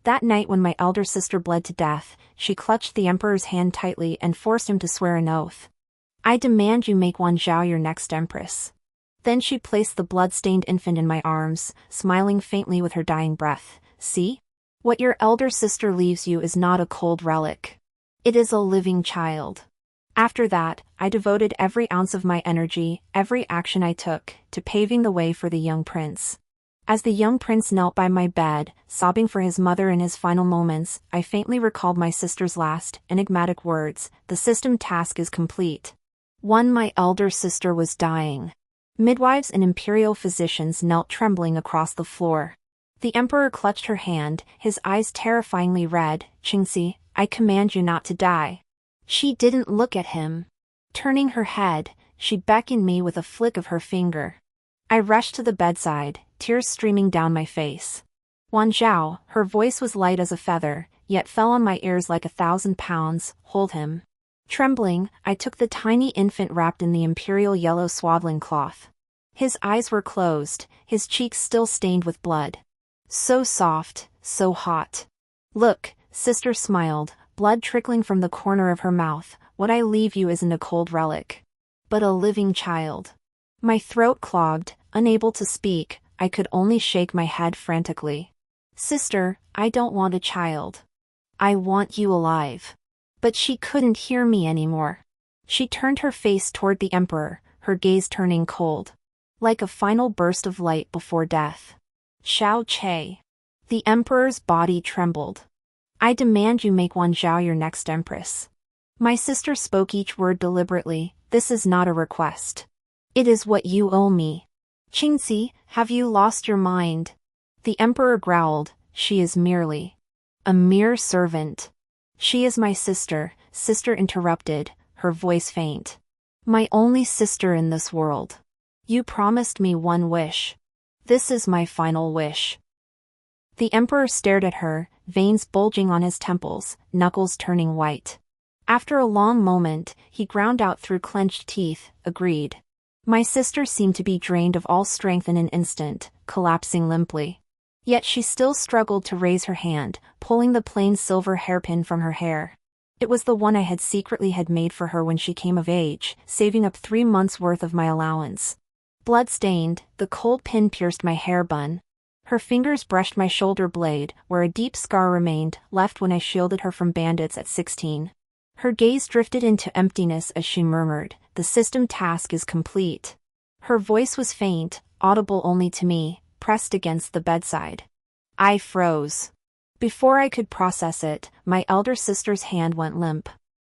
That night when my elder sister bled to death, she clutched the emperor's hand tightly and forced him to swear an oath. "I demand you make Wan Zhao your next empress." Then she placed the blood-stained infant in my arms, smiling faintly with her dying breath. "See? What your elder sister leaves you is not a cold relic. It is a living child." After that, I devoted every ounce of my energy, every action I took, to paving the way for the young prince. As the young prince knelt by my bed, sobbing for his mother in his final moments, I faintly recalled my sister's last, enigmatic words: "The system task is complete." My elder sister was dying. Midwives and imperial physicians knelt trembling across the floor. The emperor clutched her hand, his eyes terrifyingly red. "Qingxi, I command you not to die." She didn't look at him. Turning her head, she beckoned me with a flick of her finger. I rushed to the bedside, tears streaming down my face. "Wan Zhao," her voice was light as a feather, yet fell on my ears like 1,000 pounds, "hold him." Trembling, I took the tiny infant wrapped in the imperial yellow swaddling cloth. His eyes were closed, his cheeks still stained with blood. So soft, so hot. "Look," sister smiled, blood trickling from the corner of her mouth, "what I leave you isn't a cold relic, but a living child." My throat clogged, unable to speak, I could only shake my head frantically. "Sister, I don't want a child. I want you alive." But she couldn't hear me anymore. She turned her face toward the emperor, her gaze turning cold. Like a final burst of light before death. "Xiao Che." The emperor's body trembled. "I demand you make Wan Zhao your next empress." My sister spoke each word deliberately. "This is not a request. It is what you owe me." "Qingxi, have you lost your mind?" The emperor growled. "She is merely a mere servant." "She is my sister," sister interrupted, her voice faint. "My only sister in this world. You promised me one wish. This is my final wish." The emperor stared at her, veins bulging on his temples, knuckles turning white. After a long moment, he ground out through clenched teeth, "Agreed." My sister seemed to be drained of all strength in an instant, collapsing limply. Yet she still struggled to raise her hand, pulling the plain silver hairpin from her hair. It was the one I had secretly made for her when she came of age, saving up 3 months' worth of my allowance. Blood-stained, the cold pin pierced my hair bun. Her fingers brushed my shoulder blade, where a deep scar remained, left when I shielded her from bandits at 16. Her gaze drifted into emptiness as she murmured, "The system task is complete." Her voice was faint, audible only to me, pressed against the bedside. I froze. Before I could process it, my elder sister's hand went limp.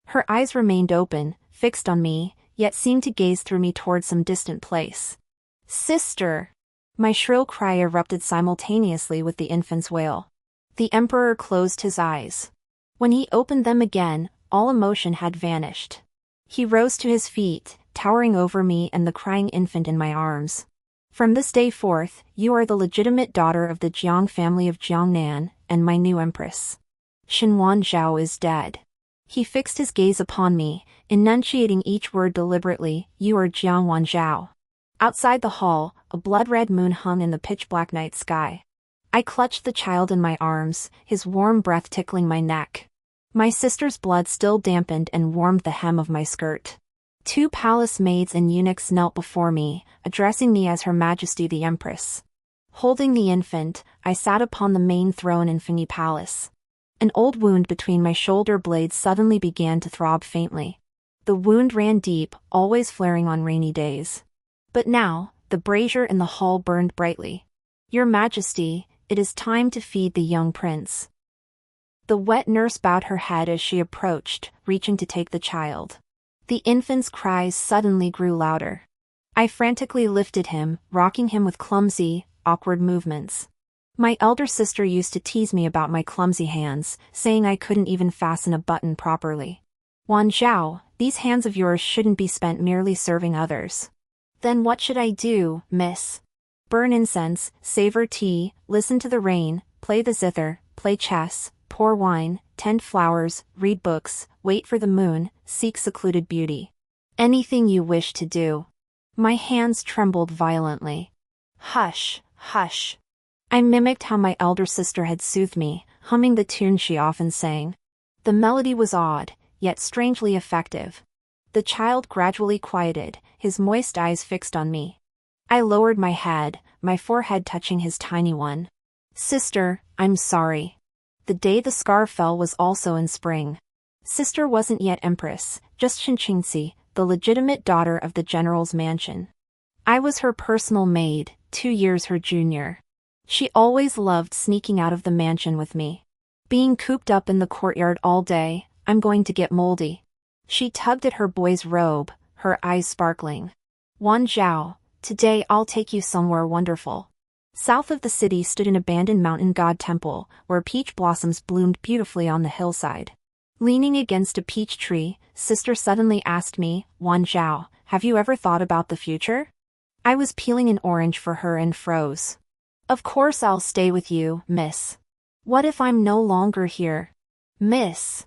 Her eyes remained open, fixed on me, yet seemed to gaze through me toward some distant place. "Sister!" My shrill cry erupted simultaneously with the infant's wail. The emperor closed his eyes. When he opened them again, all emotion had vanished. He rose to his feet, towering over me and the crying infant in my arms. "From this day forth, you are the legitimate daughter of the Jiang family of Jiangnan, and my new empress. Wan Zhao is dead." He fixed his gaze upon me, enunciating each word deliberately. "You are Wan Zhao." Outside the hall, a blood-red moon hung in the pitch-black night sky. I clutched the child in my arms, his warm breath tickling my neck. My sister's blood still dampened and warmed the hem of my skirt. 2 palace maids and eunuchs knelt before me, addressing me as Her Majesty the Empress. Holding the infant, I sat upon the main throne in Fengyi Palace. An old wound between my shoulder blades suddenly began to throb faintly. The wound ran deep, always flaring on rainy days. But now, the brazier in the hall burned brightly. "Your Majesty, it is time to feed the young prince." The wet nurse bowed her head as she approached, reaching to take the child. The infant's cries suddenly grew louder. I frantically lifted him, rocking him with clumsy, awkward movements. My elder sister used to tease me about my clumsy hands, saying I couldn't even fasten a button properly. "Wan Zhao, these hands of yours shouldn't be spent merely serving others." "Then what should I do, miss?" "Burn incense, savor tea, listen to the rain, play the zither, play chess, pour wine, tend flowers, read books, wait for the moon, seek secluded beauty. Anything you wish to do." My hands trembled violently. "Hush, hush. I mimicked how my elder sister had soothed me, humming the tune she often sang. The melody was odd, yet strangely effective. The child gradually quieted, his moist eyes fixed on me. I lowered my head, my forehead touching his tiny one. Sister, I'm sorry. The day the scar fell was also in spring. Sister wasn't yet empress, just Shinchinsi, the legitimate daughter of the general's mansion. I was her personal maid, 2 years her junior. She always loved sneaking out of the mansion with me. Being cooped up in the courtyard all day, I'm going to get moldy. She tugged at her boy's robe, her eyes sparkling. Wan Zhao, today I'll take you somewhere wonderful. South of the city stood an abandoned mountain god temple, where peach blossoms bloomed beautifully on the hillside. Leaning against a peach tree, Sister suddenly asked me, Wan Zhao, have you ever thought about the future? I was peeling an orange for her and froze. Of course I'll stay with you, miss. What if I'm no longer here? Miss.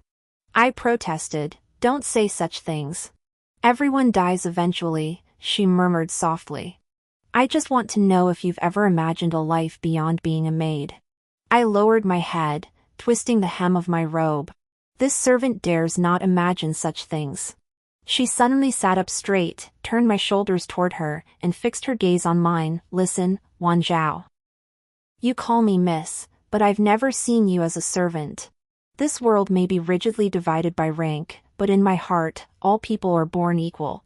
I protested, don't say such things. Everyone dies eventually, she murmured softly. I just want to know if you've ever imagined a life beyond being a maid. I lowered my head, twisting the hem of my robe. This servant dares not imagine such things. She suddenly sat up straight, turned my shoulders toward her, and fixed her gaze on mine. Listen, Wan Zhao. You call me miss, but I've never seen you as a servant. This world may be rigidly divided by rank, but in my heart, all people are born equal.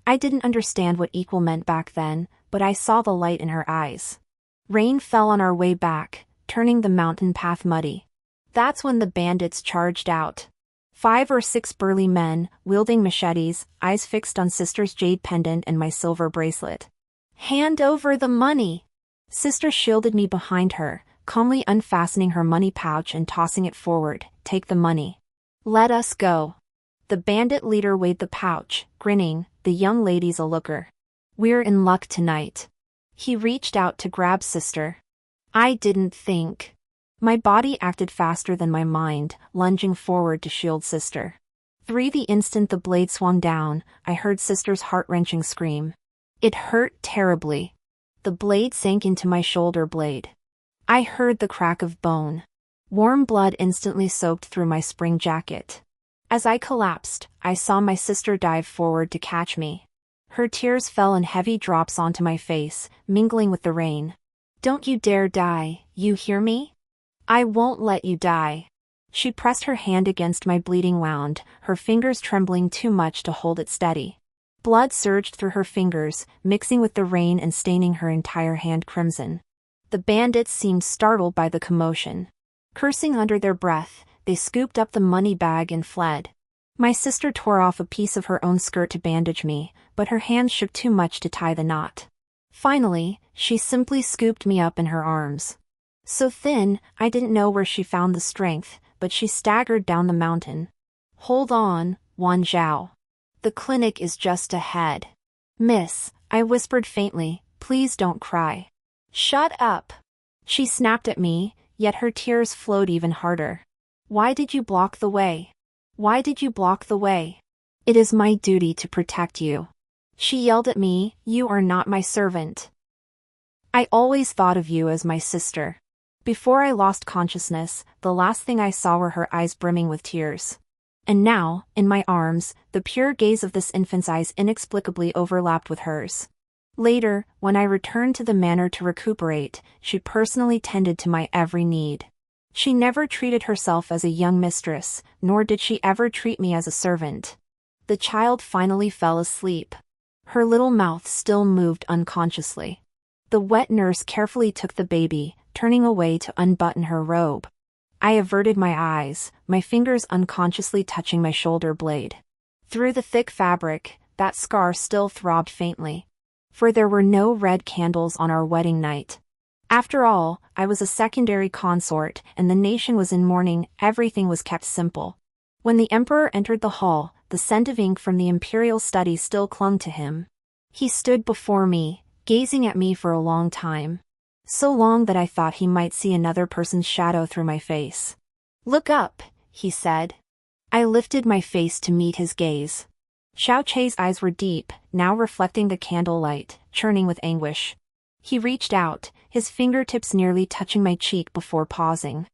I didn't understand what equal meant back then, but I saw the light in her eyes. Rain fell on our way back, turning the mountain path muddy. That's when the bandits charged out. 5 or 6 burly men, wielding machetes, eyes fixed on Sister's jade pendant and my silver bracelet. Hand over the money! Sister shielded me behind her, calmly unfastening her money pouch and tossing it forward. Take the money. Let us go. The bandit leader weighed the pouch, grinning, the young lady's a looker. We're in luck tonight. He reached out to grab Sister. I didn't think. My body acted faster than my mind, lunging forward to shield Sister. The instant the blade swung down, I heard Sister's heart-wrenching scream. It hurt terribly. The blade sank into my shoulder blade. I heard the crack of bone. Warm blood instantly soaked through my spring jacket. As I collapsed, I saw my sister dive forward to catch me. Her tears fell in heavy drops onto my face, mingling with the rain. Don't you dare die, you hear me? I won't let you die. She pressed her hand against my bleeding wound, her fingers trembling too much to hold it steady. Blood surged through her fingers, mixing with the rain and staining her entire hand crimson. The bandits seemed startled by the commotion. Cursing under their breath, they scooped up the money bag and fled. My sister tore off a piece of her own skirt to bandage me, but her hands shook too much to tie the knot. Finally, she simply scooped me up in her arms. So thin, I didn't know where she found the strength, but she staggered down the mountain. Hold on, Wan Zhao. The clinic is just ahead. Miss, I whispered faintly, please don't cry. Shut up. She snapped at me, yet her tears flowed even harder. Why did you block the way? Why did you block the way? It is my duty to protect you. She yelled at me, you are not my servant. I always thought of you as my sister. Before I lost consciousness, the last thing I saw were her eyes brimming with tears. And now, in my arms, the pure gaze of this infant's eyes inexplicably overlapped with hers. Later, when I returned to the manor to recuperate, she personally tended to my every need. She never treated herself as a young mistress, nor did she ever treat me as a servant. The child finally fell asleep. Her little mouth still moved unconsciously. The wet nurse carefully took the baby, turning away to unbutton her robe. I averted my eyes, my fingers unconsciously touching my shoulder blade. Through the thick fabric, that scar still throbbed faintly. For there were no red candles on our wedding night. After all, I was a secondary consort, and the nation was in mourning. Everything was kept simple. When the emperor entered the hall, the scent of ink from the imperial study still clung to him. He stood before me, gazing at me for a long time. So long that I thought he might see another person's shadow through my face. Look up, he said. I lifted my face to meet his gaze. Xiao Chei's eyes were deep, now reflecting the candlelight, churning with anguish. He reached out, his fingertips nearly touching my cheek before pausing.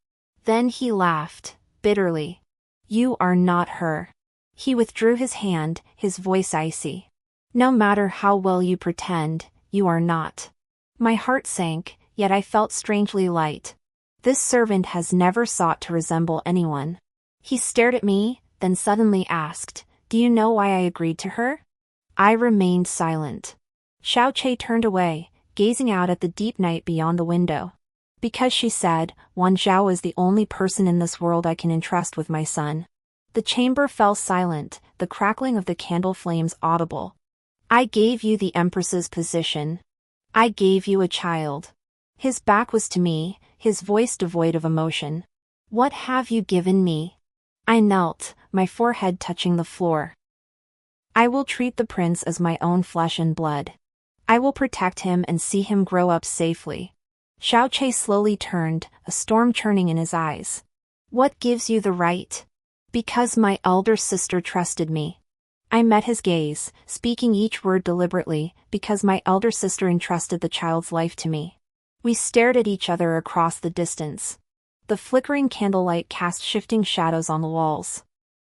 Then he laughed, bitterly. You are not her. He withdrew his hand, his voice icy. No matter how well you pretend, you are not. My heart sank, yet I felt strangely light. This servant has never sought to resemble anyone. He stared at me, then suddenly asked, Do you know why I agreed to her? I remained silent. Xiao Che turned away, gazing out at the deep night beyond the window. Because she said, Wan Zhao is the only person in this world I can entrust with my son. The chamber fell silent, the crackling of the candle flames audible. I gave you the Empress's position. I gave you a child. His back was to me, his voice devoid of emotion. What have you given me? I knelt, my forehead touching the floor. I will treat the prince as my own flesh and blood. I will protect him and see him grow up safely. Xiao Che slowly turned, a storm churning in his eyes. What gives you the right? Because my elder sister trusted me. I met his gaze, speaking each word deliberately, because my elder sister entrusted the child's life to me. We stared at each other across the distance. The flickering candlelight cast shifting shadows on the walls.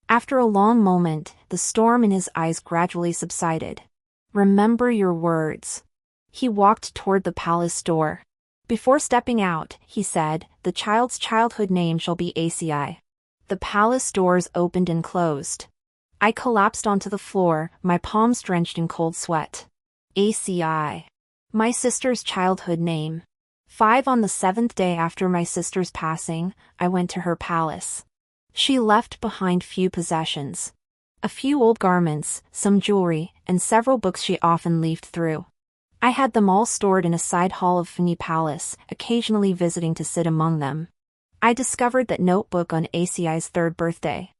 After a long moment, the storm in his eyes gradually subsided. Remember your words. He walked toward the palace door. Before stepping out, he said, The child's childhood name shall be ACI. The palace doors opened and closed. I collapsed onto the floor, my palms drenched in cold sweat. ACI. My sister's childhood name. 5 On the 7th day after my sister's passing, I went to her palace. She left behind few possessions. A few old garments, some jewelry, and several books she often leafed through. I had them all stored in a side hall of Feni Palace, occasionally visiting to sit among them. I discovered that notebook on ACI's 3rd birthday.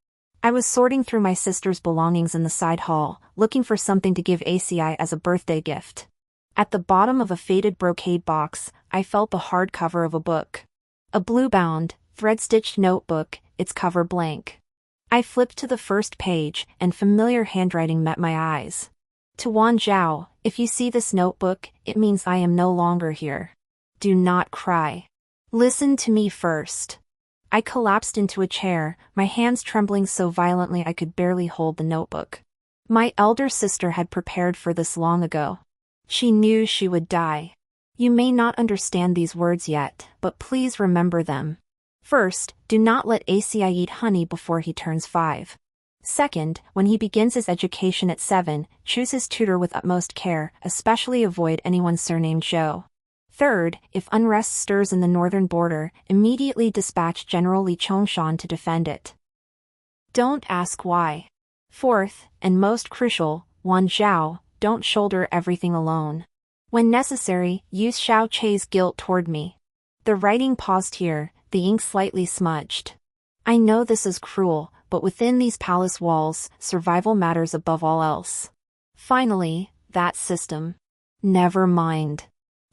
I was sorting through my sister's belongings in the side hall, looking for something to give ACI as a birthday gift. At the bottom of a faded brocade box, I felt the hard cover of a book. A blue-bound, thread-stitched notebook, its cover blank. I flipped to the first page, and familiar handwriting met my eyes. To Wan Zhao, if you see this notebook, it means I am no longer here. Do not cry. Listen to me first. I collapsed into a chair, my hands trembling so violently I could barely hold the notebook. My elder sister had prepared for this long ago. She knew she would die. You may not understand these words yet, but please remember them. First, do not let ACI eat honey before he turns 5. Second, when he begins his education at 7, choose his tutor with utmost care, especially avoid anyone surnamed Zhou. Third, if unrest stirs in the northern border, immediately dispatch General Li Chongshan to defend it. Don't ask why. Fourth, and most crucial, Wan Zhao, don't shoulder everything alone. When necessary, use Xiao Che's guilt toward me. The writing paused here, the ink slightly smudged. I know this is cruel, but within these palace walls, survival matters above all else. Finally, that system. Never mind.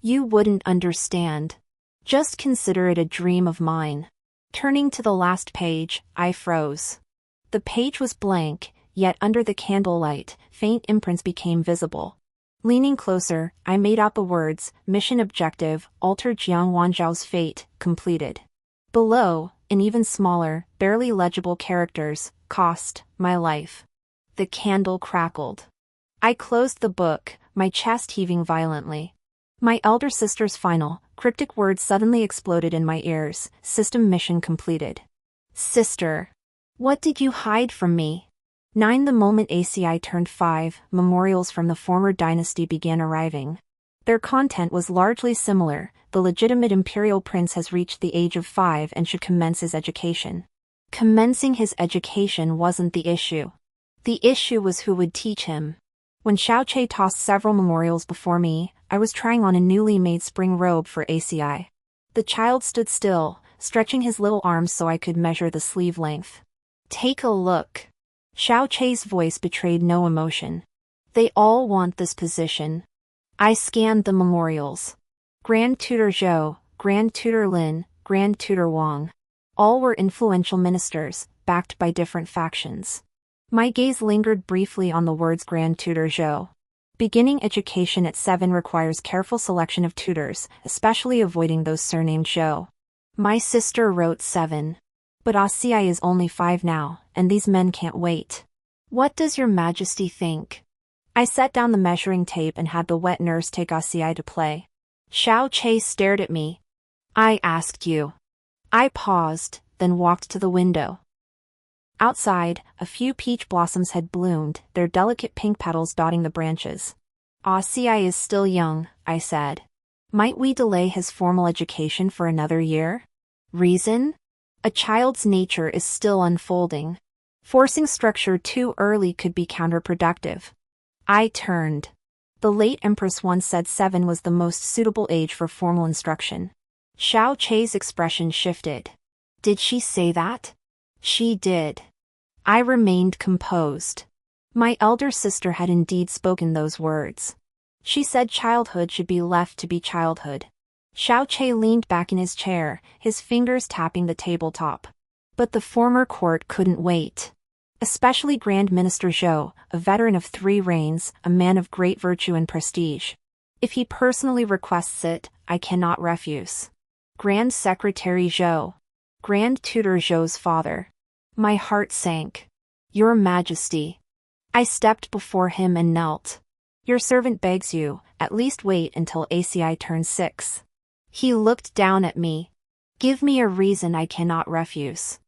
You wouldn't understand. Just consider it a dream of mine. Turning to the last page, I froze. The page was blank, yet under the candlelight, faint imprints became visible. Leaning closer, I made out the words, Mission Objective, Alter Jiang Wanzhao's Fate, completed. Below, in even smaller, barely legible characters, Cost, my life. The candle crackled. I closed the book, my chest heaving violently. My elder sister's final, cryptic words suddenly exploded in my ears, System mission completed. Sister. What did you hide from me? 9 The moment ACI turned 5, memorials from the former dynasty began arriving. Their content was largely similar, the legitimate imperial prince has reached the age of 5 and should commence his education. Commencing his education wasn't the issue. The issue was who would teach him. When Xiao Che tossed several memorials before me, I was trying on a newly made spring robe for ACI. The child stood still, stretching his little arms so I could measure the sleeve length. Take a look. Xiao Che's voice betrayed no emotion. They all want this position. I scanned the memorials. Grand Tutor Zhou, Grand Tutor Lin, Grand Tutor Wang. All were influential ministers, backed by different factions. My gaze lingered briefly on the words Grand Tutor Zhou. Beginning education at 7 requires careful selection of tutors, especially avoiding those surnamed Zhou. My sister wrote 7. But Asiai is only 5 now, and these men can't wait. What does your majesty think? I set down the measuring tape and had the wet nurse take Asiai to play. Xiao Che stared at me. I asked you. I paused, then walked to the window. Outside, a few peach blossoms had bloomed, their delicate pink petals dotting the branches. Asiai is still young, I said. Might we delay his formal education for another year? Reason? A child's nature is still unfolding. Forcing structure too early could be counterproductive. I turned. The late empress once said 7 was the most suitable age for formal instruction. Xiao Che's expression shifted. Did she say that? She did. I remained composed. My elder sister had indeed spoken those words. She said childhood should be left to be childhood. Xiao Che leaned back in his chair, his fingers tapping the tabletop. But the former court couldn't wait. Especially Grand Minister Zhou, a veteran of 3 reigns, a man of great virtue and prestige. If he personally requests it, I cannot refuse. Grand Secretary Zhou. Grand Tutor Zhou's father. My heart sank. Your Majesty. I stepped before him and knelt. Your servant begs you, at least wait until Asiai turns 6. He looked down at me. Give me a reason I cannot refuse.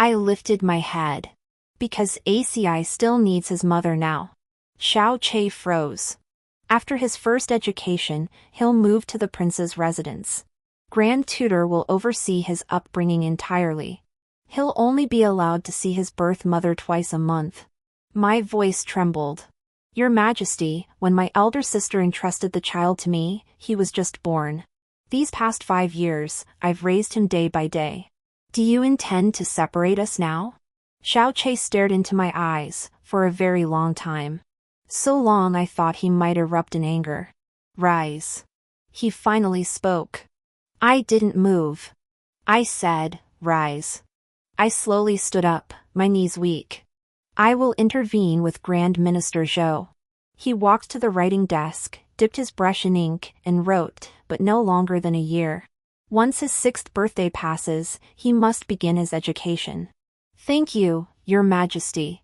I lifted my head. Because Asiai still needs his mother now. Xiao Che froze. After his first education, he'll move to the prince's residence. Grand Tutor will oversee his upbringing entirely. He'll only be allowed to see his birth mother twice a month. My voice trembled. Your Majesty, when my elder sister entrusted the child to me, he was just born. These past 5 years, I've raised him day by day. Do you intend to separate us now? Xiao Che stared into my eyes, for a very long time. So long I thought he might erupt in anger. Rise. He finally spoke. I didn't move. I said, rise. I slowly stood up, my knees weak. I will intervene with Grand Minister Zhou. He walked to the writing desk, dipped his brush in ink, and wrote, but no longer than a year. Once his 6th birthday passes, he must begin his education. Thank you, Your Majesty.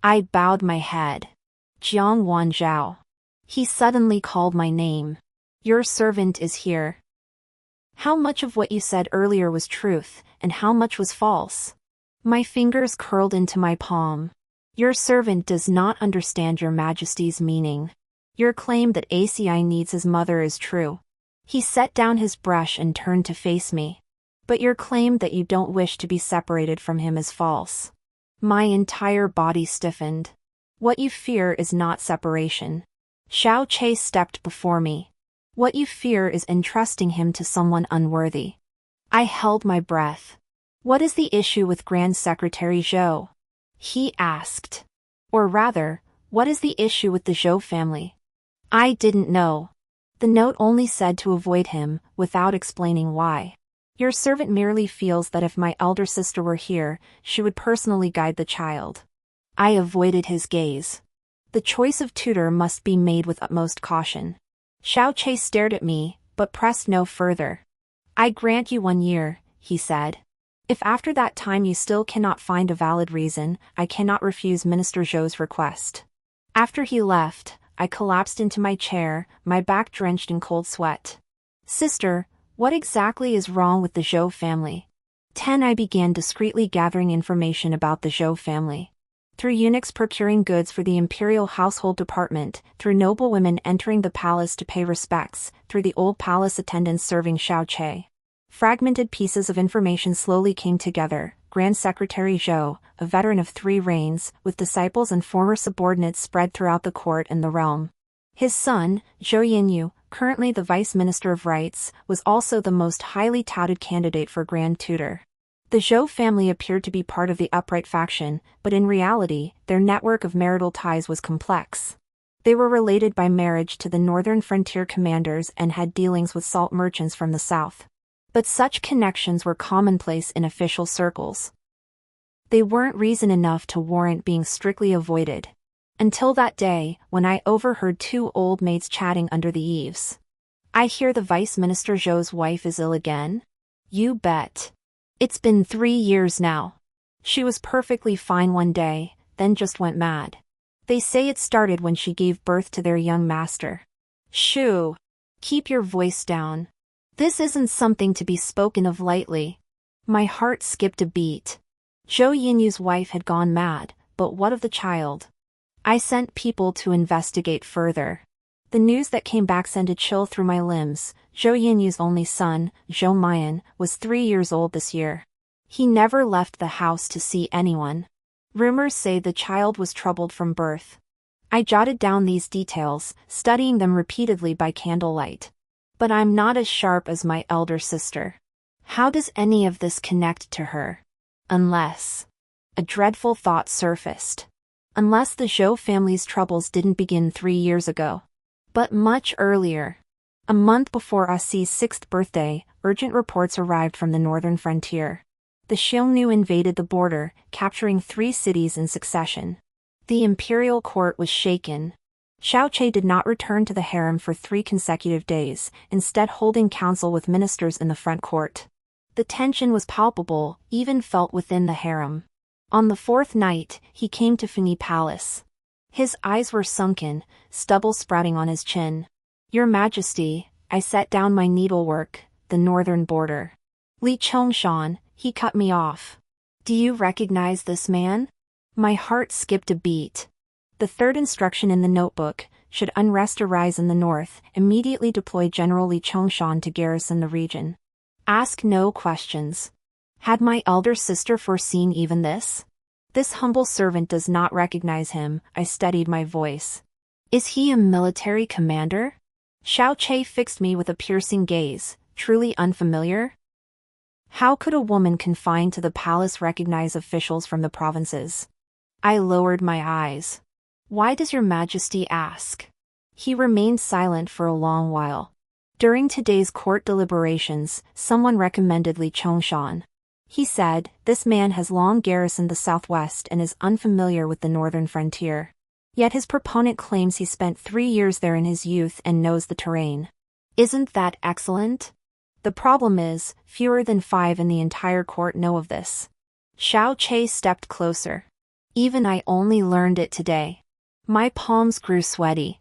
I bowed my head. Jiang Wanzhao. He suddenly called my name. Your servant is here. How much of what you said earlier was truth, and how much was false? My fingers curled into my palm. Your servant does not understand Your Majesty's meaning. Your claim that Asiai needs his mother is true. He set down his brush and turned to face me. But your claim that you don't wish to be separated from him is false. My entire body stiffened. What you fear is not separation. Xiao Che stepped before me. What you fear is entrusting him to someone unworthy. I held my breath. What is the issue with Grand Secretary Zhou? He asked. Or rather, what is the issue with the Zhou family? I didn't know. The note only said to avoid him, without explaining why. Your servant merely feels that if my elder sister were here, she would personally guide the child. I avoided his gaze. The choice of tutor must be made with utmost caution. Xiao Che stared at me, but pressed no further. I grant you 1 year, he said. If after that time you still cannot find a valid reason, I cannot refuse Minister Zhou's request. After he left, I collapsed into my chair, my back drenched in cold sweat. Sister, what exactly is wrong with the Zhou family? 10. I began discreetly gathering information about the Zhou family. Through eunuchs procuring goods for the imperial household department, through noblewomen entering the palace to pay respects, through the old palace attendants serving Xiao Che. Fragmented pieces of information slowly came together. Grand Secretary Zhou, a veteran of 3 reigns, with disciples and former subordinates spread throughout the court and the realm. His son, Zhou Yinyu, currently the Vice Minister of Rights, was also the most highly touted candidate for Grand Tutor. The Zhou family appeared to be part of the upright faction, but in reality, their network of marital ties was complex. They were related by marriage to the northern frontier commanders and had dealings with salt merchants from the south. But such connections were commonplace in official circles. They weren't reason enough to warrant being strictly avoided. Until that day, when I overheard two old maids chatting under the eaves. I hear the Vice Minister Zhou's wife is ill again? You bet. It's been 3 years now. She was perfectly fine one day, then just went mad. They say it started when she gave birth to their young master. Shoo! Keep your voice down. This isn't something to be spoken of lightly. My heart skipped a beat. Zhou Yinyu's wife had gone mad, but what of the child? I sent people to investigate further. The news that came back sent a chill through my limbs. Zhou Yinyu's only son, Zhou Mian, was 3 years old this year. He never left the house to see anyone. Rumors say the child was troubled from birth. I jotted down these details, studying them repeatedly by candlelight. But I'm not as sharp as my elder sister. How does any of this connect to her? Unless... A dreadful thought surfaced. Unless the Zhou family's troubles didn't begin 3 years ago. But much earlier. A month before Asi's 6th birthday, urgent reports arrived from the northern frontier. The Xiongnu invaded the border, capturing 3 cities in succession. The imperial court was shaken. Xiaoqi did not return to the harem for 3 consecutive days, instead holding council with ministers in the front court. The tension was palpable, even felt within the harem. On the 4th night, he came to Funi Palace. His eyes were sunken, stubble sprouting on his chin. Your Majesty, I set down my needlework, the northern border. Li Chongshan, he cut me off. Do you recognize this man? My heart skipped a beat. The 3rd instruction in the notebook, should unrest arise in the north, immediately deploy General Li Chongshan to garrison the region. Ask no questions. Had my elder sister foreseen even this? This humble servant does not recognize him. I steadied my voice. Is he a military commander? Xiaoqi fixed me with a piercing gaze. Truly unfamiliar? How could a woman confined to the palace recognize officials from the provinces? I lowered my eyes. Why does your Majesty ask? He remained silent for a long while. During today's court deliberations, someone recommended Li Chongshan. He said, this man has long garrisoned the southwest and is unfamiliar with the northern frontier. Yet his proponent claims he spent 3 years there in his youth and knows the terrain. Isn't that excellent? The problem is, fewer than 5 in the entire court know of this. Xiaoqi stepped closer. Even I only learned it today. My palms grew sweaty.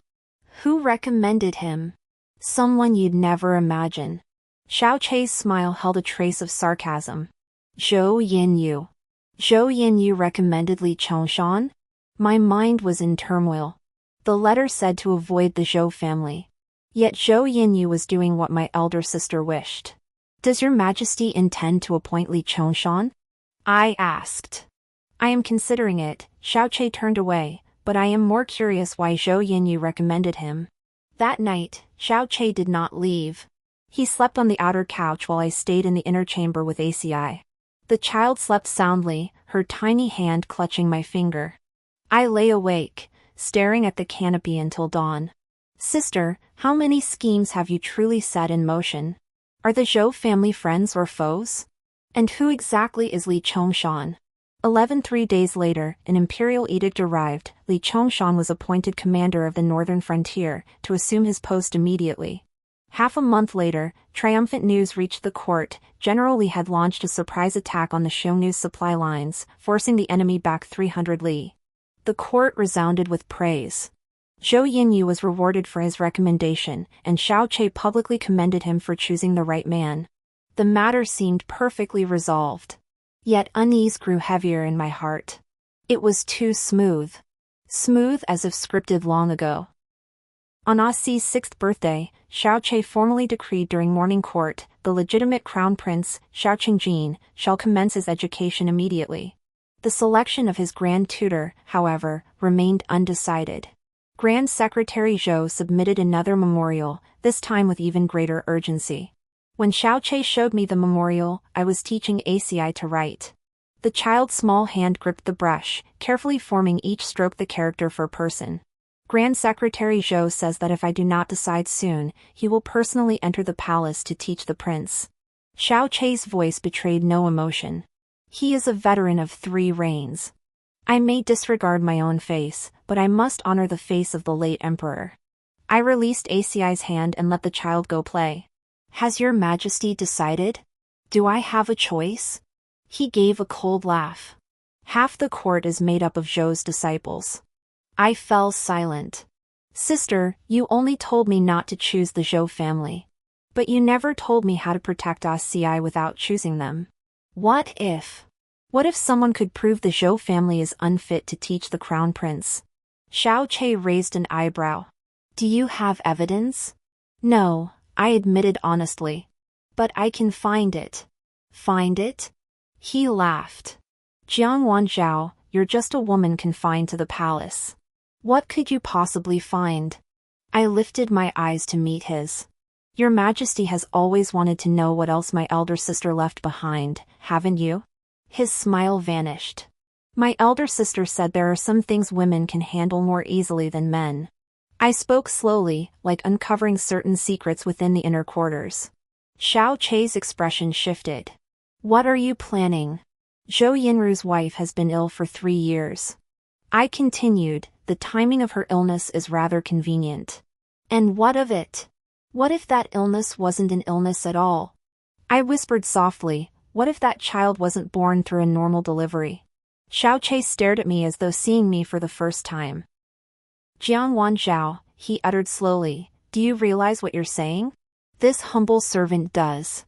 Who recommended him? Someone you'd never imagine. Xiaoqi's smile held a trace of sarcasm. Zhou Yinyu. Zhou Yinyu recommended Li Chongshan? My mind was in turmoil. The letter said to avoid the Zhou family. Yet Zhou Yinyu was doing what my elder sister wished. Does your Majesty intend to appoint Li Chongshan? I asked. I am considering it. Xiaoqi turned away, but I am more curious why Zhou Yinyu recommended him. That night, Xiaoqi did not leave. He slept on the outer couch while I stayed in the inner chamber with ACI. The child slept soundly, her tiny hand clutching my finger. I lay awake, staring at the canopy until dawn. Sister, how many schemes have you truly set in motion? Are the Zhou family friends or foes? And who exactly is Li Chongshan? 3 days later, an imperial edict arrived. Li Chongshan was appointed commander of the northern frontier, to assume his post immediately. Half a month later, triumphant news reached the court. General Li had launched a surprise attack on the Xiongnu's supply lines, forcing the enemy back 300 li. The court resounded with praise. Zhou Yinyu was rewarded for his recommendation, and Xiaoqi publicly commended him for choosing the right man. The matter seemed perfectly resolved. Yet unease grew heavier in my heart. It was too smooth. Smooth as if scripted long ago. On Asi's 6th birthday, Xiaoqi formally decreed during morning court, the legitimate crown prince, Xiao Qingjin, shall commence his education immediately. The selection of his grand tutor, however, remained undecided. Grand Secretary Zhou submitted another memorial, this time with even greater urgency. When Xiaoqi showed me the memorial, I was teaching ACI to write. The child's small hand gripped the brush, carefully forming each stroke the character for a person. Grand Secretary Zhou says that if I do not decide soon, he will personally enter the palace to teach the prince. Xiaoqi's voice betrayed no emotion. He is a veteran of 3 reigns. I may disregard my own face, but I must honor the face of the late emperor. I released ACI's hand and let the child go play. Has your majesty decided? Do I have a choice? He gave a cold laugh. Half the court is made up of Zhou's disciples. I fell silent. Sister, you only told me not to choose the Zhou family. But you never told me how to protect ACI without choosing them. What if someone could prove the Zhou family is unfit to teach the crown prince? Xiao Che raised an eyebrow. Do you have evidence? No, I admitted honestly. But I can find it. Find it? He laughed. Jiangwan Zhao, you're just a woman confined to the palace. What could you possibly find? I lifted my eyes to meet his. Your Majesty has always wanted to know what else my elder sister left behind, haven't you? His smile vanished. My elder sister said there are some things women can handle more easily than men. I spoke slowly, like uncovering certain secrets within the inner quarters. Xiao Che's expression shifted. What are you planning? Zhou Yinru's wife has been ill for 3 years. I continued, the timing of her illness is rather convenient. And what of it? What if that illness wasn't an illness at all? I whispered softly, what if that child wasn't born through a normal delivery? Xiao Che stared at me as though seeing me for the first time. Jiangwan Zhao, he uttered slowly, do you realize what you're saying? This humble servant does.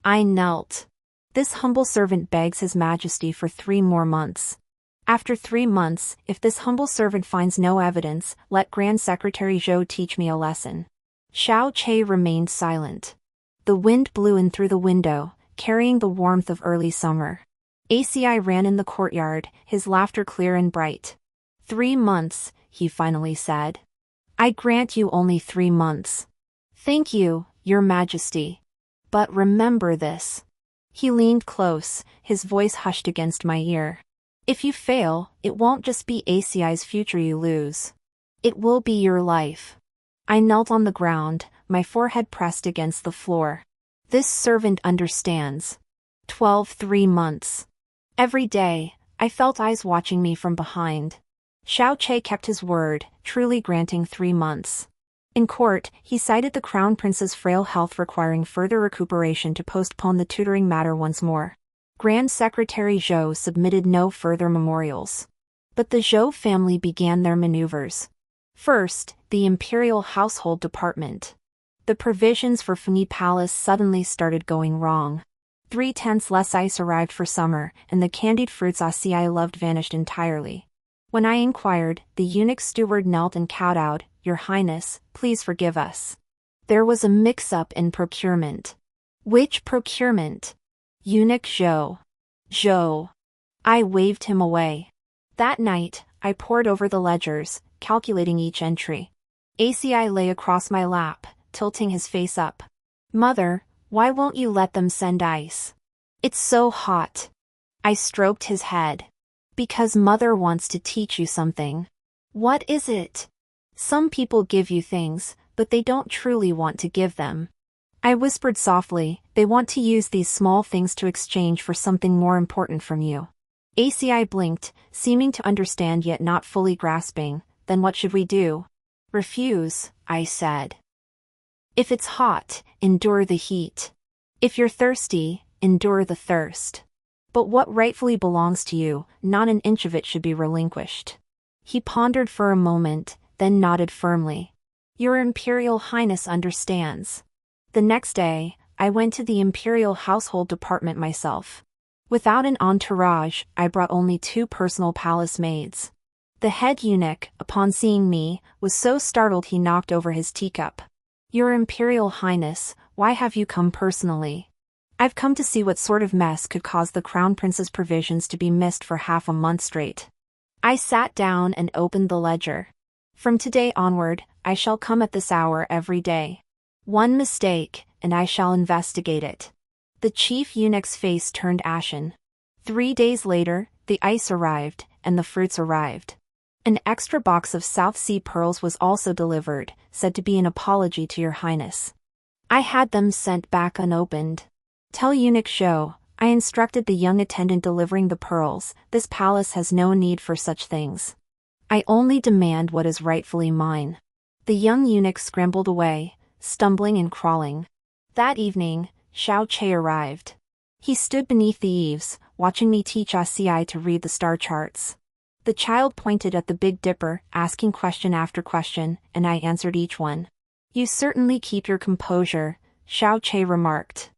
I knelt. This humble servant begs His Majesty for 3 more months. After 3 months, if this humble servant finds no evidence, let Grand Secretary Zhou teach me a lesson. Xiao Che remained silent. The wind blew in through the window, carrying the warmth of early summer. ACI ran in the courtyard, his laughter clear and bright. 3 months, he finally said. I grant you only 3 months. Thank you, Your Majesty. But remember this. He leaned close, his voice hushed against my ear. If you fail, it won't just be ACI's future you lose. It will be your life. I knelt on the ground, my forehead pressed against the floor. This servant understands. 3 months. Every day, I felt eyes watching me from behind. Xiao Che kept his word, truly granting 3 months. In court, he cited the crown prince's frail health requiring further recuperation to postpone the tutoring matter once more. Grand Secretary Zhou submitted no further memorials. But the Zhou family began their maneuvers. First, the Imperial Household Department. The provisions for Fengyi Palace suddenly started going wrong. 3 tenths less ice arrived for summer, and the candied fruits ACI loved vanished entirely. When I inquired, the eunuch steward knelt and kowtowed, Your Highness, please forgive us. There was a mix-up in procurement. Which procurement? Eunuch Zhou. Zhou. I waved him away. That night, I pored over the ledgers, calculating each entry. ACI lay across my lap, tilting his face up. Mother, why won't you let them send ice? It's so hot. I stroked his head. Because Mother wants to teach you something. What is it? Some people give you things, but they don't truly want to give them. I whispered softly, they want to use these small things to exchange for something more important from you. ACI blinked, seeming to understand yet not fully grasping. Then what should we do? Refuse, I said. If it's hot, endure the heat. If you're thirsty, endure the thirst. But what rightfully belongs to you, not an inch of it should be relinquished. He pondered for a moment, then nodded firmly. Your Imperial Highness understands. The next day, I went to the Imperial Household Department myself. Without an entourage, I brought only 2 personal palace maids. The head eunuch, upon seeing me, was so startled he knocked over his teacup. Your Imperial Highness, why have you come personally? I've come to see what sort of mess could cause the Crown Prince's provisions to be missed for half a month straight. I sat down and opened the ledger. From today onward, I shall come at this hour every day. 1 mistake, and I shall investigate it. The chief eunuch's face turned ashen. 3 days later, the ice arrived, and the fruits arrived. An extra box of South Sea pearls was also delivered, said to be an apology to your highness. I had them sent back unopened. Tell eunuch Zhou, I instructed the young attendant delivering the pearls, this palace has no need for such things. I only demand what is rightfully mine. The young eunuch scrambled away, stumbling and crawling. That evening, Xiao Che arrived. He stood beneath the eaves, watching me teach Asiai to read the star charts. The child pointed at the Big Dipper, asking question after question, and I answered each one. You certainly keep your composure, Xiao Che remarked.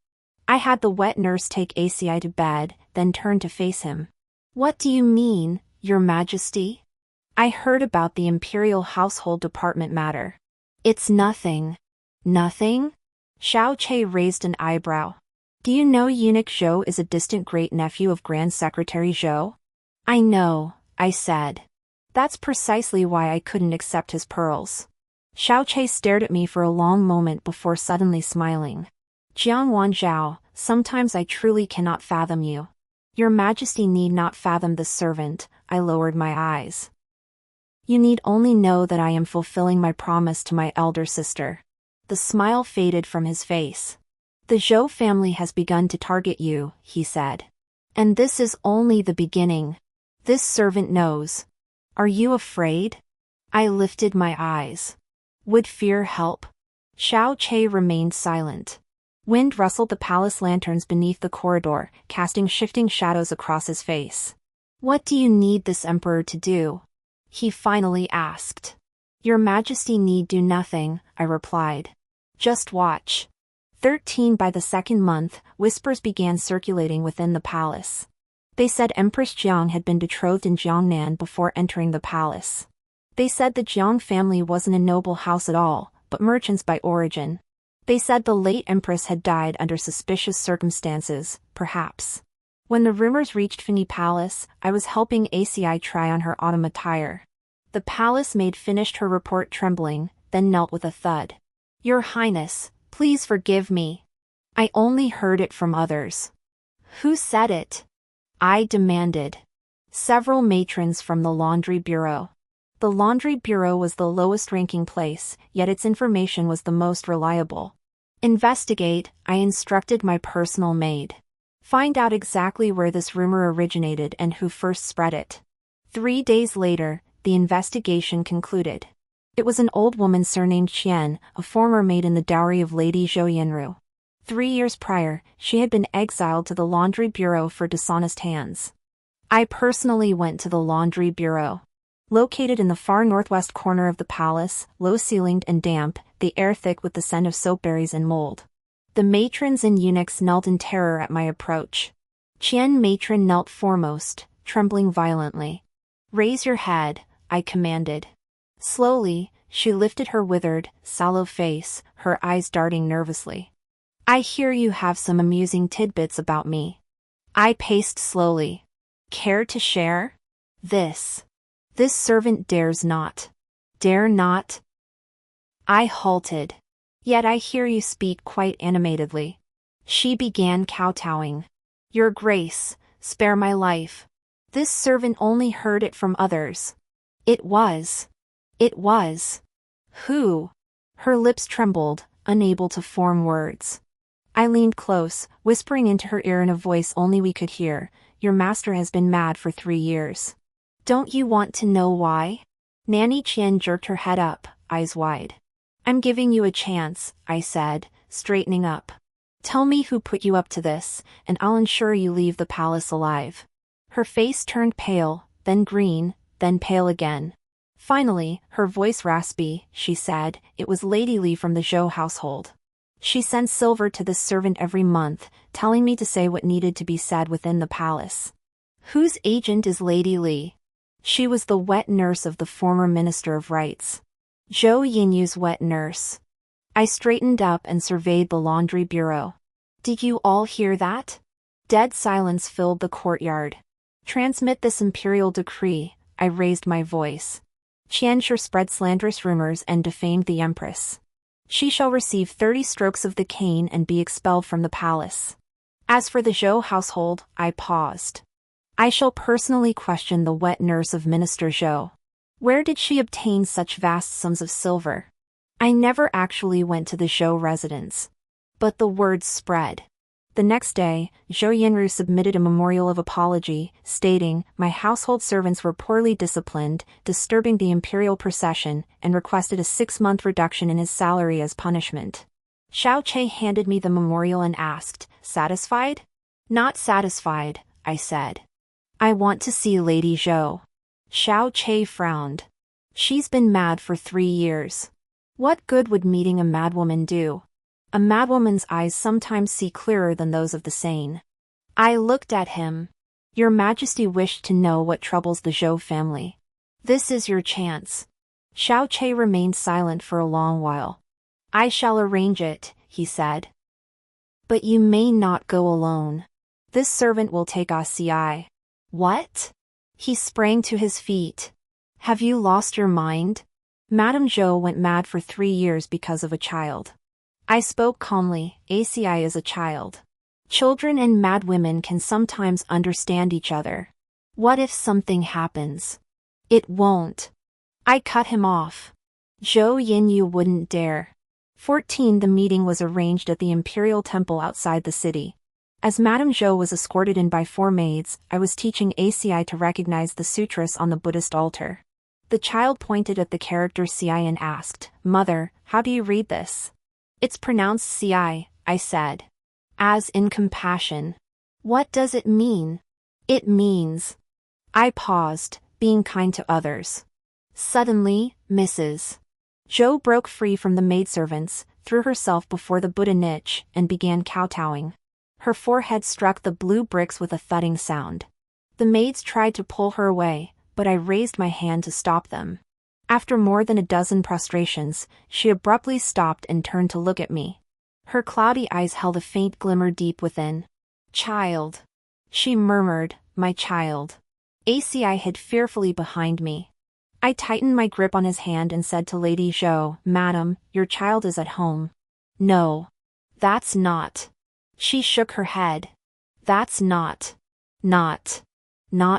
I had the wet nurse take Asiai to bed, then turned to face him. What do you mean, Your Majesty? I heard about the Imperial Household Department matter. It's nothing. Nothing? Xiao Che raised an eyebrow. Do you know Eunuch Zhou is a distant great-nephew of Grand Secretary Zhou? I know, I said. That's precisely why I couldn't accept his pearls. Xiao Che stared at me for a long moment before suddenly smiling. Jiangwan Zhao, sometimes I truly cannot fathom you. Your Majesty need not fathom this servant, I lowered my eyes. You need only know that I am fulfilling my promise to my elder sister. The smile faded from his face. The Zhou family has begun to target you, he said. And this is only the beginning. This servant knows. Are you afraid? I lifted my eyes. Would fear help? Xiao Che remained silent. Wind rustled the palace lanterns beneath the corridor, casting shifting shadows across his face. What do you need this emperor to do? He finally asked. Your Majesty need do nothing, I replied. Just watch. 13 By the second month, whispers began circulating within the palace. They said Empress Jiang had been betrothed in Jiangnan before entering the palace. They said the Jiang family wasn't a noble house at all, but merchants by origin. They said the late empress had died under suspicious circumstances, perhaps. When the rumors reached Fini Palace, I was helping Asiai try on her autumn attire. The palace maid finished her report trembling, then knelt with a thud. Your Highness, please forgive me. I only heard it from others. Who said it? I demanded. Several matrons from the laundry bureau. The laundry bureau was the lowest-ranking place, yet its information was the most reliable. Investigate, I instructed my personal maid. Find out exactly where this rumor originated and who first spread it. 3 days later, the investigation concluded. It was an old woman surnamed Qian, a former maid in the dowry of Lady Zhou Yanru. 3 years prior, she had been exiled to the laundry bureau for dishonest hands. I personally went to the laundry bureau. Located in the far northwest corner of the palace, low-ceilinged and damp, the air thick with the scent of soapberries and mold. The matrons and eunuchs knelt in terror at my approach. Qian matron knelt foremost, trembling violently. Raise your head, I commanded. Slowly, she lifted her withered, sallow face, her eyes darting nervously. I hear you have some amusing tidbits about me. I paced slowly. Care to share? This servant dares not. Dare not? I halted. Yet I hear you speak quite animatedly. She began kowtowing. Your Grace, spare my life. This servant only heard it from others. It was. Who? Her lips trembled, unable to form words. I leaned close, whispering into her ear in a voice only we could hear, Your master has been mad for 3 years. Don't you want to know why? Nanny Qian jerked her head up, eyes wide. I'm giving you a chance, I said, straightening up. Tell me who put you up to this, and I'll ensure you leave the palace alive. Her face turned pale, then green, then pale again. Finally, her voice raspy, she said, it was Lady Li from the Zhou household. She sent silver to this servant every month, telling me to say what needed to be said within the palace. Whose agent is Lady Li? She was the wet nurse of the former Minister of Rights. Zhou Yinyu's wet nurse. I straightened up and surveyed the laundry bureau. Did you all hear that? Dead silence filled the courtyard. Transmit this imperial decree, I raised my voice. Qianshi spread slanderous rumors and defamed the empress. She shall receive 30 strokes of the cane and be expelled from the palace. As for the Zhou household, I paused. I shall personally question the wet nurse of Minister Zhou. Where did she obtain such vast sums of silver? I never actually went to the Zhou residence. But the word spread. The next day, Zhou Yinru submitted a memorial of apology, stating, "My household servants were poorly disciplined, disturbing the imperial procession, and requested a 6-month reduction in his salary as punishment." Xiao Che handed me the memorial and asked, "Satisfied?" "Not satisfied," I said. "I want to see Lady Zhou." Xiao Che frowned. "She's been mad for 3 years. What good would meeting a madwoman do? A madwoman's eyes sometimes see clearer than those of the sane." I looked at him. "Your Majesty wished to know what troubles the Zhou family. This is your chance." Xiao Che remained silent for a long while. "I shall arrange it," he said. "But you may not go alone. This servant will take ACI. "What?" He sprang to his feet. "Have you lost your mind? Madame Zhou went mad for 3 years because of a child." I spoke calmly. "ACI is a child. Children and mad women can sometimes understand each other. What if something happens?" "It won't." I cut him off. "Zhou Yinyu wouldn't dare." 14 The meeting was arranged at the Imperial Temple outside the city. As Madame Zhou was escorted in by 4 maids, I was teaching ACI to recognize the sutras on the Buddhist altar. The child pointed at the character Ci and asked, "Mother, how do you read this?" "It's pronounced Ci," I said. "As in compassion." "What does it mean?" "It means..." I paused, "being kind to others." Suddenly, Mrs. Zhou broke free from the maidservants, threw herself before the Buddha niche, and began kowtowing. Her forehead struck the blue bricks with a thudding sound. The maids tried to pull her away, but I raised my hand to stop them. After more than a dozen prostrations, she abruptly stopped and turned to look at me. Her cloudy eyes held a faint glimmer deep within. "Child," she murmured, "my child." ACI hid fearfully behind me. I tightened my grip on his hand and said to Lady Zhou, "Madam, your child is at home." "No. That's not." She shook her head. "That's not. Not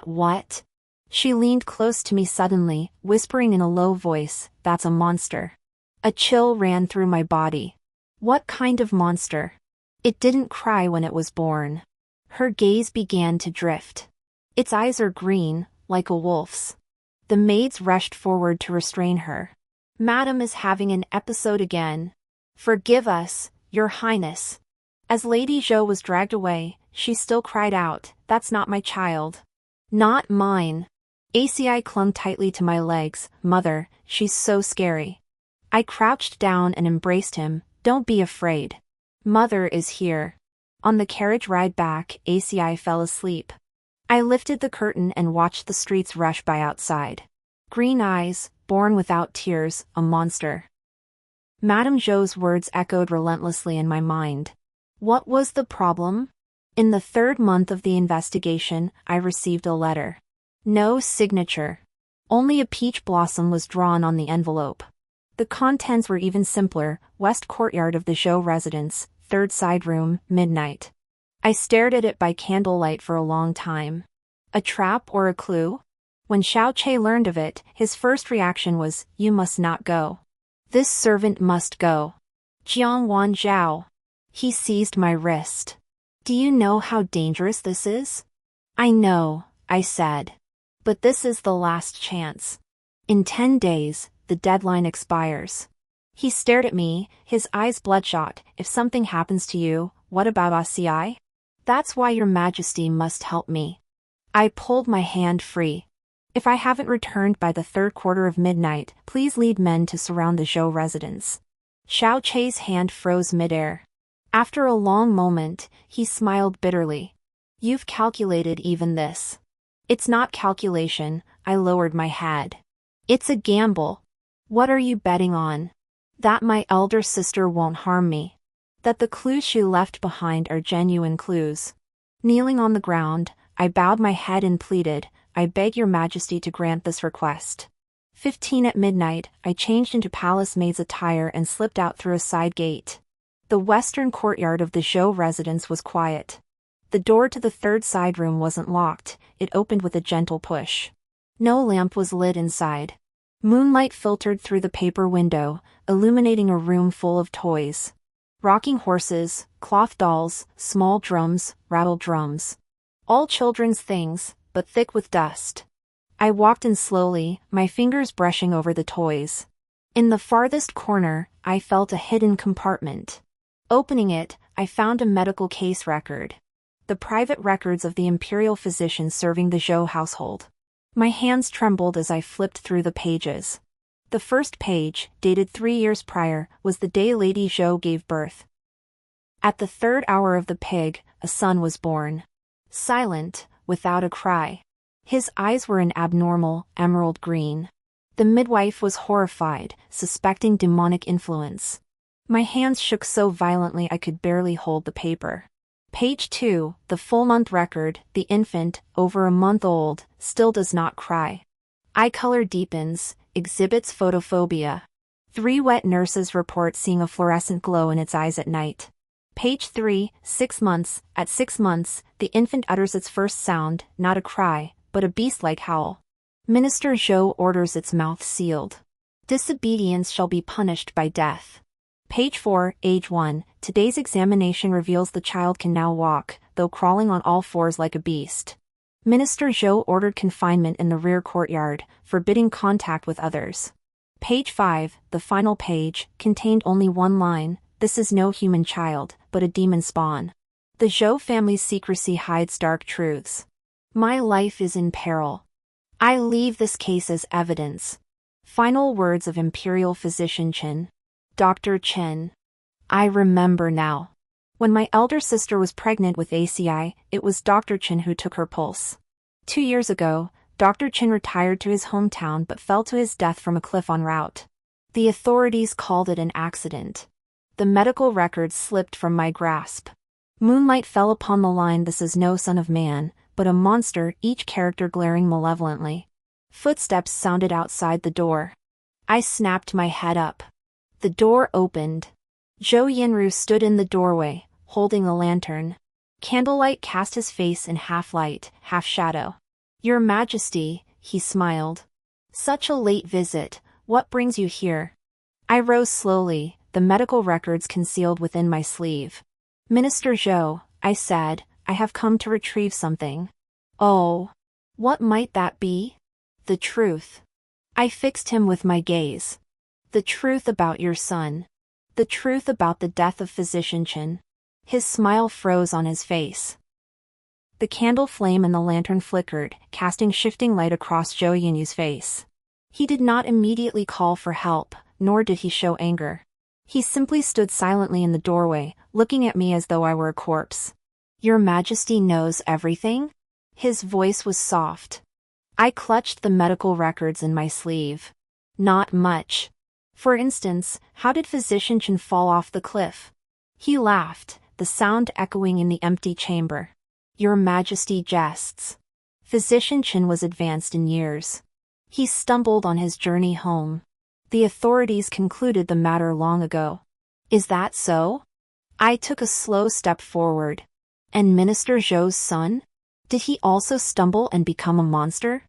what?" She leaned close to me suddenly, whispering in a low voice, "That's a monster." A chill ran through my body. What kind of monster? It didn't cry when it was born. Her gaze began to drift. Its eyes are green, like a wolf's. The maids rushed forward to restrain her. "Madam is having an episode again. Forgive us, Your Highness." As Lady Zhou was dragged away, she still cried out, "That's not my child." "Not mine." ACI clung tightly to my legs. "Mother, she's so scary." I crouched down and embraced him. "Don't be afraid. Mother is here." On the carriage ride back, ACI fell asleep. I lifted the curtain and watched the streets rush by outside. Green eyes, born without tears, a monster. Madame Zhou's words echoed relentlessly in my mind. What was the problem? In the 3rd month of the investigation, I received a letter. No signature. Only a peach blossom was drawn on the envelope. The contents were even simpler: West Courtyard of the Zhou residence, 3rd side room, midnight. I stared at it by candlelight for a long time. A trap or a clue? When Xiao Che learned of it, his first reaction was, "You must not go. This servant must go." Jiang Wan Zhao. He seized my wrist. "Do you know how dangerous this is?" "I know," I said. "But this is the last chance. In 10 days, the deadline expires." He stared at me, his eyes bloodshot. "If something happens to you, what about ACI? That's why Your Majesty must help me." I pulled my hand free. "If I haven't returned by the 3rd quarter of midnight, please lead men to surround the Zhou residence." Xiao Che's hand froze midair. After a long moment, he smiled bitterly. "You've calculated even this." "It's not calculation," I lowered my head. "It's a gamble." "What are you betting on?" "That my elder sister won't harm me. That the clues she left behind are genuine clues." Kneeling on the ground, I bowed my head and pleaded, "I beg Your Majesty to grant this request." 15 At midnight, I changed into palace maid's attire and slipped out through a side gate. The western courtyard of the Zhou residence was quiet. The door to the 3rd side room wasn't locked, it opened with a gentle push. No lamp was lit inside. Moonlight filtered through the paper window, illuminating a room full of toys. Rocking horses, cloth dolls, small drums, rattle drums. All children's things, but thick with dust. I walked in slowly, my fingers brushing over the toys. In the farthest corner, I felt a hidden compartment. Opening it, I found a medical case record. The private records of the imperial physician serving the Zhou household. My hands trembled as I flipped through the pages. The first page, dated 3 years prior, was the day Lady Zhou gave birth. At the 3rd hour of the pig, a son was born. Silent, without a cry. His eyes were an abnormal, emerald green. The midwife was horrified, suspecting demonic influence. My hands shook so violently I could barely hold the paper. Page 2, the full-month record, the infant, over a month old, still does not cry. Eye color deepens, exhibits photophobia. 3 wet nurses report seeing a fluorescent glow in its eyes at night. Page 3, 6 months, at 6 months, the infant utters its first sound, not a cry, but a beast-like howl. Minister Zhou orders its mouth sealed. Disobedience shall be punished by death. Page 4, age 1, today's examination reveals the child can now walk, though crawling on all fours like a beast. Minister Zhou ordered confinement in the rear courtyard, forbidding contact with others. Page 5, the final page, contained only one line, this is no human child, but a demon spawn. The Zhou family's secrecy hides dark truths. My life is in peril. I leave this case as evidence. Final words of Imperial Physician Chen. Dr. Chen. I remember now. When my elder sister was pregnant with ACI, it was Dr. Chen who took her pulse. 2 years ago, Dr. Chen retired to his hometown but fell to his death from a cliff en route. The authorities called it an accident. The medical records slipped from my grasp. Moonlight fell upon the line, this is no son of man, but a monster, each character glaring malevolently. Footsteps sounded outside the door. I snapped my head up. The door opened. Zhou Yinru stood in the doorway, holding a lantern. Candlelight cast his face in half light, half shadow. Your Majesty, he smiled. Such a late visit, what brings you here? I rose slowly, the medical records concealed within my sleeve. Minister Zhou, I said, I have come to retrieve something. Oh. What might that be? The truth. I fixed him with my gaze. The truth about your son. The truth about the death of Physician Chen. His smile froze on his face. The candle flame and the lantern flickered, casting shifting light across Zhou Yinru's face. He did not immediately call for help, nor did he show anger. He simply stood silently in the doorway, looking at me as though I were a corpse. Your Majesty knows everything? His voice was soft. I clutched the medical records in my sleeve. Not much. For instance, how did Physician Chen fall off the cliff? He laughed, the sound echoing in the empty chamber. Your Majesty jests. Physician Chen was advanced in years. He stumbled on his journey home. The authorities concluded the matter long ago. Is that so? I took a slow step forward. And Minister Zhou's son? Did he also stumble and become a monster?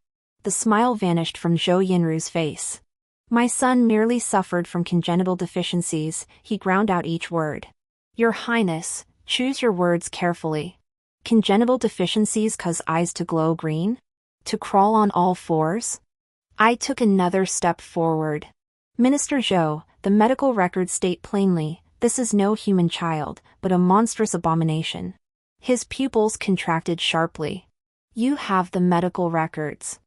The smile vanished from Zhou Yinru's face. My son merely suffered from congenital deficiencies, he ground out each word. Your Highness, choose your words carefully. Congenital deficiencies cause eyes to glow green? To crawl on all fours? I took another step forward. Minister Zhou, the medical records state plainly, this is no human child, but a monstrous abomination. His pupils contracted sharply. You have the medical records.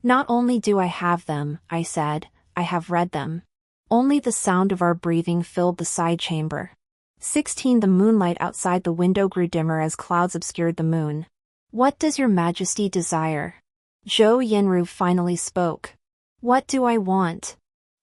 Not only do I have them, I said, I have read them. Only the sound of our breathing filled the side chamber. 16 The moonlight outside the window grew dimmer as clouds obscured the moon. What does your Majesty desire? Zhou Yinru finally spoke. What do I want?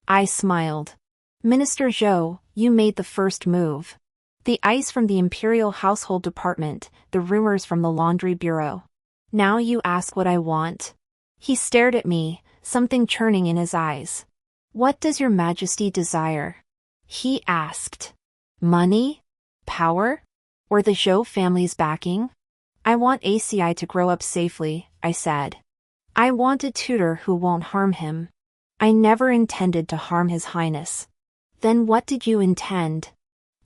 I smiled. Minister Zhou, you made the first move. The ice from the Imperial Household Department, the rumors from the Laundry Bureau. Now you ask what I want. He stared at me, something churning in his eyes. What does your Majesty desire? He asked. Money? Power? Or the Zhou family's backing? I want ACI to grow up safely, I said. I want a tutor who won't harm him. I never intended to harm His Highness. Then what did you intend?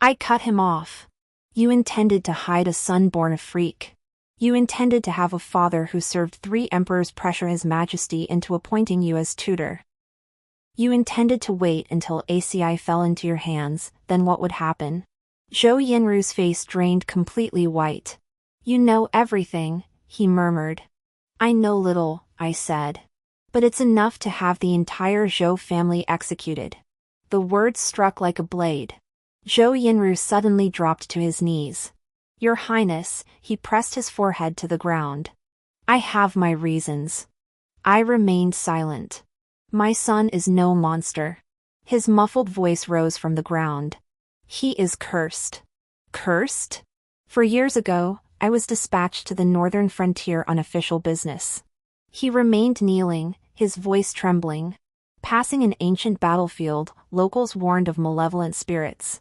I cut him off. You intended to hide a son born a freak. You intended to have a father who served 3 emperors pressure His Majesty into appointing you as tutor. You intended to wait until ACI fell into your hands, then what would happen? Zhou Yinru's face drained completely white. You know everything, he murmured. I know little, I said. But it's enough to have the entire Zhou family executed. The words struck like a blade. Zhou Yinru suddenly dropped to his knees. Your Highness, he pressed his forehead to the ground. I have my reasons. I remained silent. My son is no monster. His muffled voice rose from the ground. He is cursed. Cursed? For years ago, I was dispatched to the northern frontier on official business. He remained kneeling, his voice trembling. Passing an ancient battlefield, locals warned of malevolent spirits.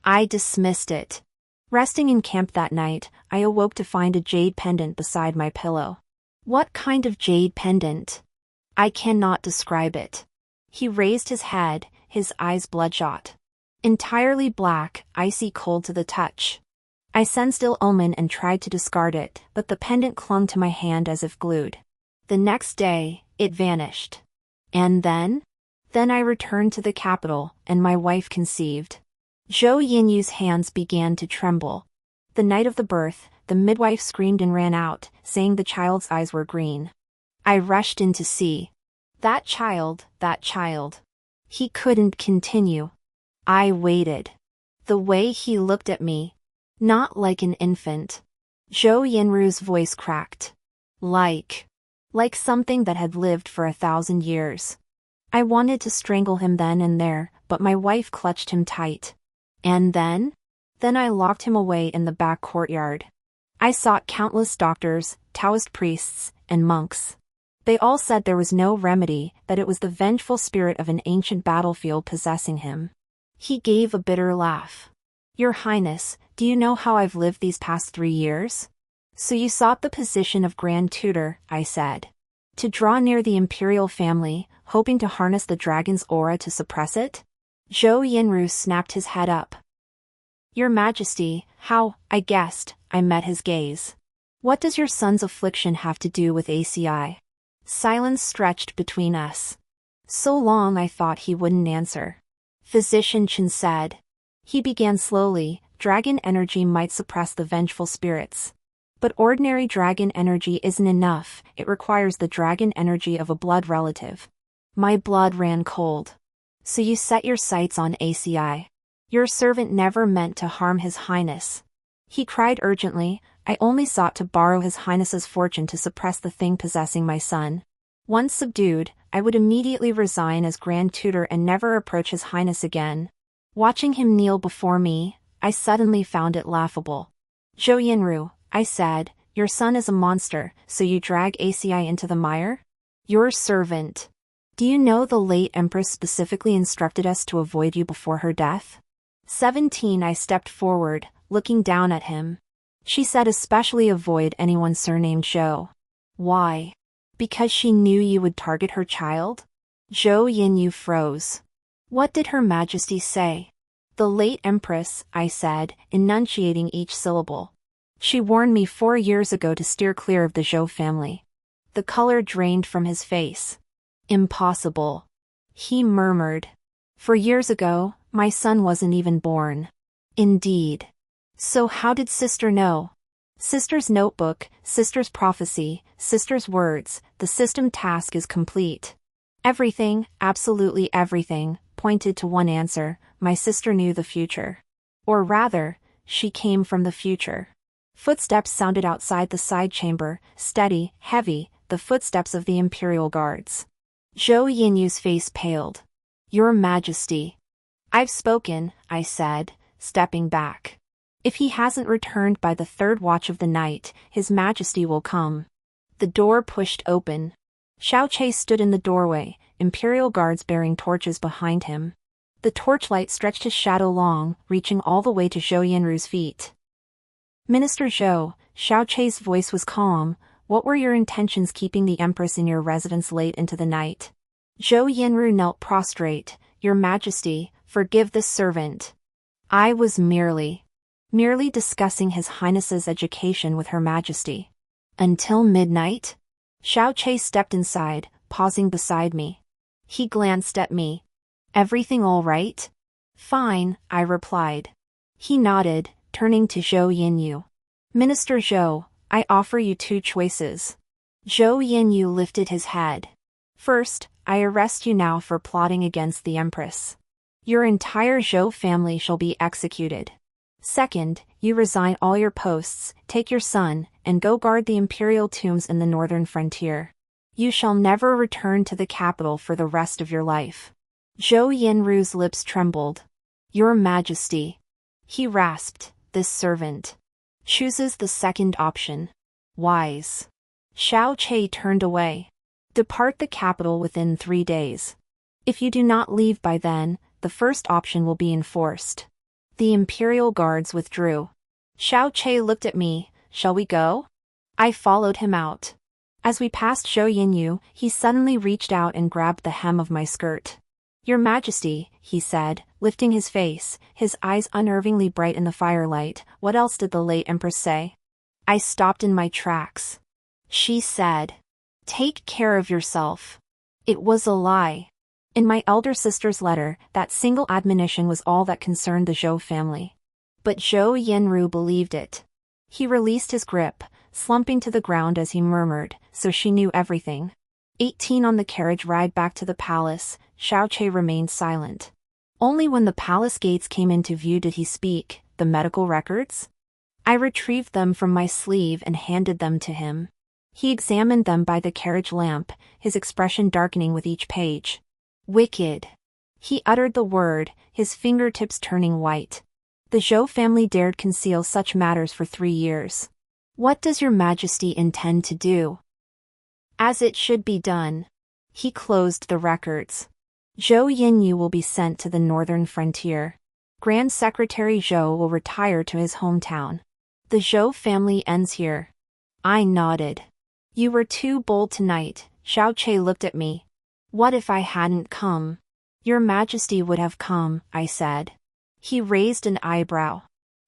I dismissed it. Resting in camp that night, I awoke to find a jade pendant beside my pillow. What kind of jade pendant? I cannot describe it. He raised his head, his eyes bloodshot. Entirely black, icy cold to the touch. I sensed ill omen and tried to discard it, but the pendant clung to my hand as if glued. The next day, it vanished. And then? Then I returned to the capital, and my wife conceived. Zhou Yinyu's hands began to tremble. The night of the birth, the midwife screamed and ran out, saying the child's eyes were green. I rushed in to see. That child. He couldn't continue. I waited. The way he looked at me. Not like an infant. Zhou Yinru's voice cracked. Like something that had lived for 1,000 years. I wanted to strangle him then and there, but my wife clutched him tight. And then? Then I locked him away in the back courtyard. I sought countless doctors, Taoist priests, and monks. They all said there was no remedy, that it was the vengeful spirit of an ancient battlefield possessing him. He gave a bitter laugh. Your Highness, do you know how I've lived these past 3 years? So you sought the position of Grand Tutor, I said. To draw near the imperial family, hoping to harness the dragon's aura to suppress it? Zhou Yinru snapped his head up. Your Majesty, how, I guessed, I met his gaze. What does your son's affliction have to do with ACI? Silence stretched between us. So long I thought he wouldn't answer. Physician Chen said. He began slowly, dragon energy might suppress the vengeful spirits. But ordinary dragon energy isn't enough, it requires the dragon energy of a blood relative. My blood ran cold. So you set your sights on ACI. Your servant never meant to harm His Highness. He cried urgently, I only sought to borrow His Highness's fortune to suppress the thing possessing my son. Once subdued, I would immediately resign as Grand Tutor and never approach His Highness again. Watching him kneel before me, I suddenly found it laughable. Zhou Yinru, I said, your son is a monster, so you drag ACI into the mire? Your servant. Do you know the late Empress specifically instructed us to avoid you before her death? 17 I stepped forward, looking down at him. She said especially avoid anyone surnamed Zhou. Why? Because she knew you would target her child? Zhou Yinyu froze. What did Her Majesty say? The late Empress, I said, enunciating each syllable. She warned me 4 years ago to steer clear of the Zhou family. The color drained from his face. Impossible. He murmured. For years ago, my son wasn't even born. Indeed. So how did Sister know? Sister's notebook, Sister's prophecy, Sister's words, the system task is complete. Everything, absolutely everything, pointed to one answer, my sister knew the future. Or rather, she came from the future. Footsteps sounded outside the side chamber, steady, heavy, the footsteps of the Imperial Guards. Zhou Yinyu's face paled. Your Majesty. I've spoken, I said, stepping back. If he hasn't returned by the 3rd watch of the night, His Majesty will come. The door pushed open. Xiao Che stood in the doorway, Imperial Guards bearing torches behind him. The torchlight stretched his shadow long, reaching all the way to Zhou Yinru's feet. Minister Zhou, Xiao Che's voice was calm, what were your intentions keeping the Empress in your residence late into the night? Zhou Yinru knelt prostrate, Your Majesty, forgive this servant. I was merely discussing His Highness's education with Her Majesty. Until midnight? Xiao Che stepped inside, pausing beside me. He glanced at me. Everything all right? Fine, I replied. He nodded, turning to Zhou Yinyu. Minister Zhou, I offer you two choices. Zhou Yinyu lifted his head. First, I arrest you now for plotting against the Empress. Your entire Zhou family shall be executed. Second, you resign all your posts, take your son, and go guard the imperial tombs in the northern frontier. You shall never return to the capital for the rest of your life. Zhou Yinru's lips trembled. Your Majesty. He rasped, this servant chooses the second option. Wise. Xiao Che turned away. Depart the capital within 3 days. If you do not leave by then, the first option will be enforced. The imperial guards withdrew. Xiao Che looked at me. Shall we go? I followed him out. As we passed Zhou Yinyu, he suddenly reached out and grabbed the hem of my skirt. Your Majesty, he said, lifting his face, his eyes unnervingly bright in the firelight, what else did the late Empress say? I stopped in my tracks. She said, take care of yourself. It was a lie. In my elder sister's letter, that single admonition was all that concerned the Zhou family. But Zhou Yinru believed it. He released his grip, slumping to the ground as he murmured, so she knew everything. 18 On the carriage ride back to the palace, Xiao Che remained silent. Only when the palace gates came into view did he speak. The medical records? I retrieved them from my sleeve and handed them to him. He examined them by the carriage lamp, his expression darkening with each page. Wicked. He uttered the word, his fingertips turning white. The Zhou family dared conceal such matters for 3 years. What does your Majesty intend to do? As it should be done. He closed the records. Zhou Yinyu will be sent to the northern frontier. Grand Secretary Zhou will retire to his hometown. The Zhou family ends here. I nodded. You were too bold tonight, Xiao Che looked at me. What if I hadn't come? Your Majesty would have come, I said. He raised an eyebrow.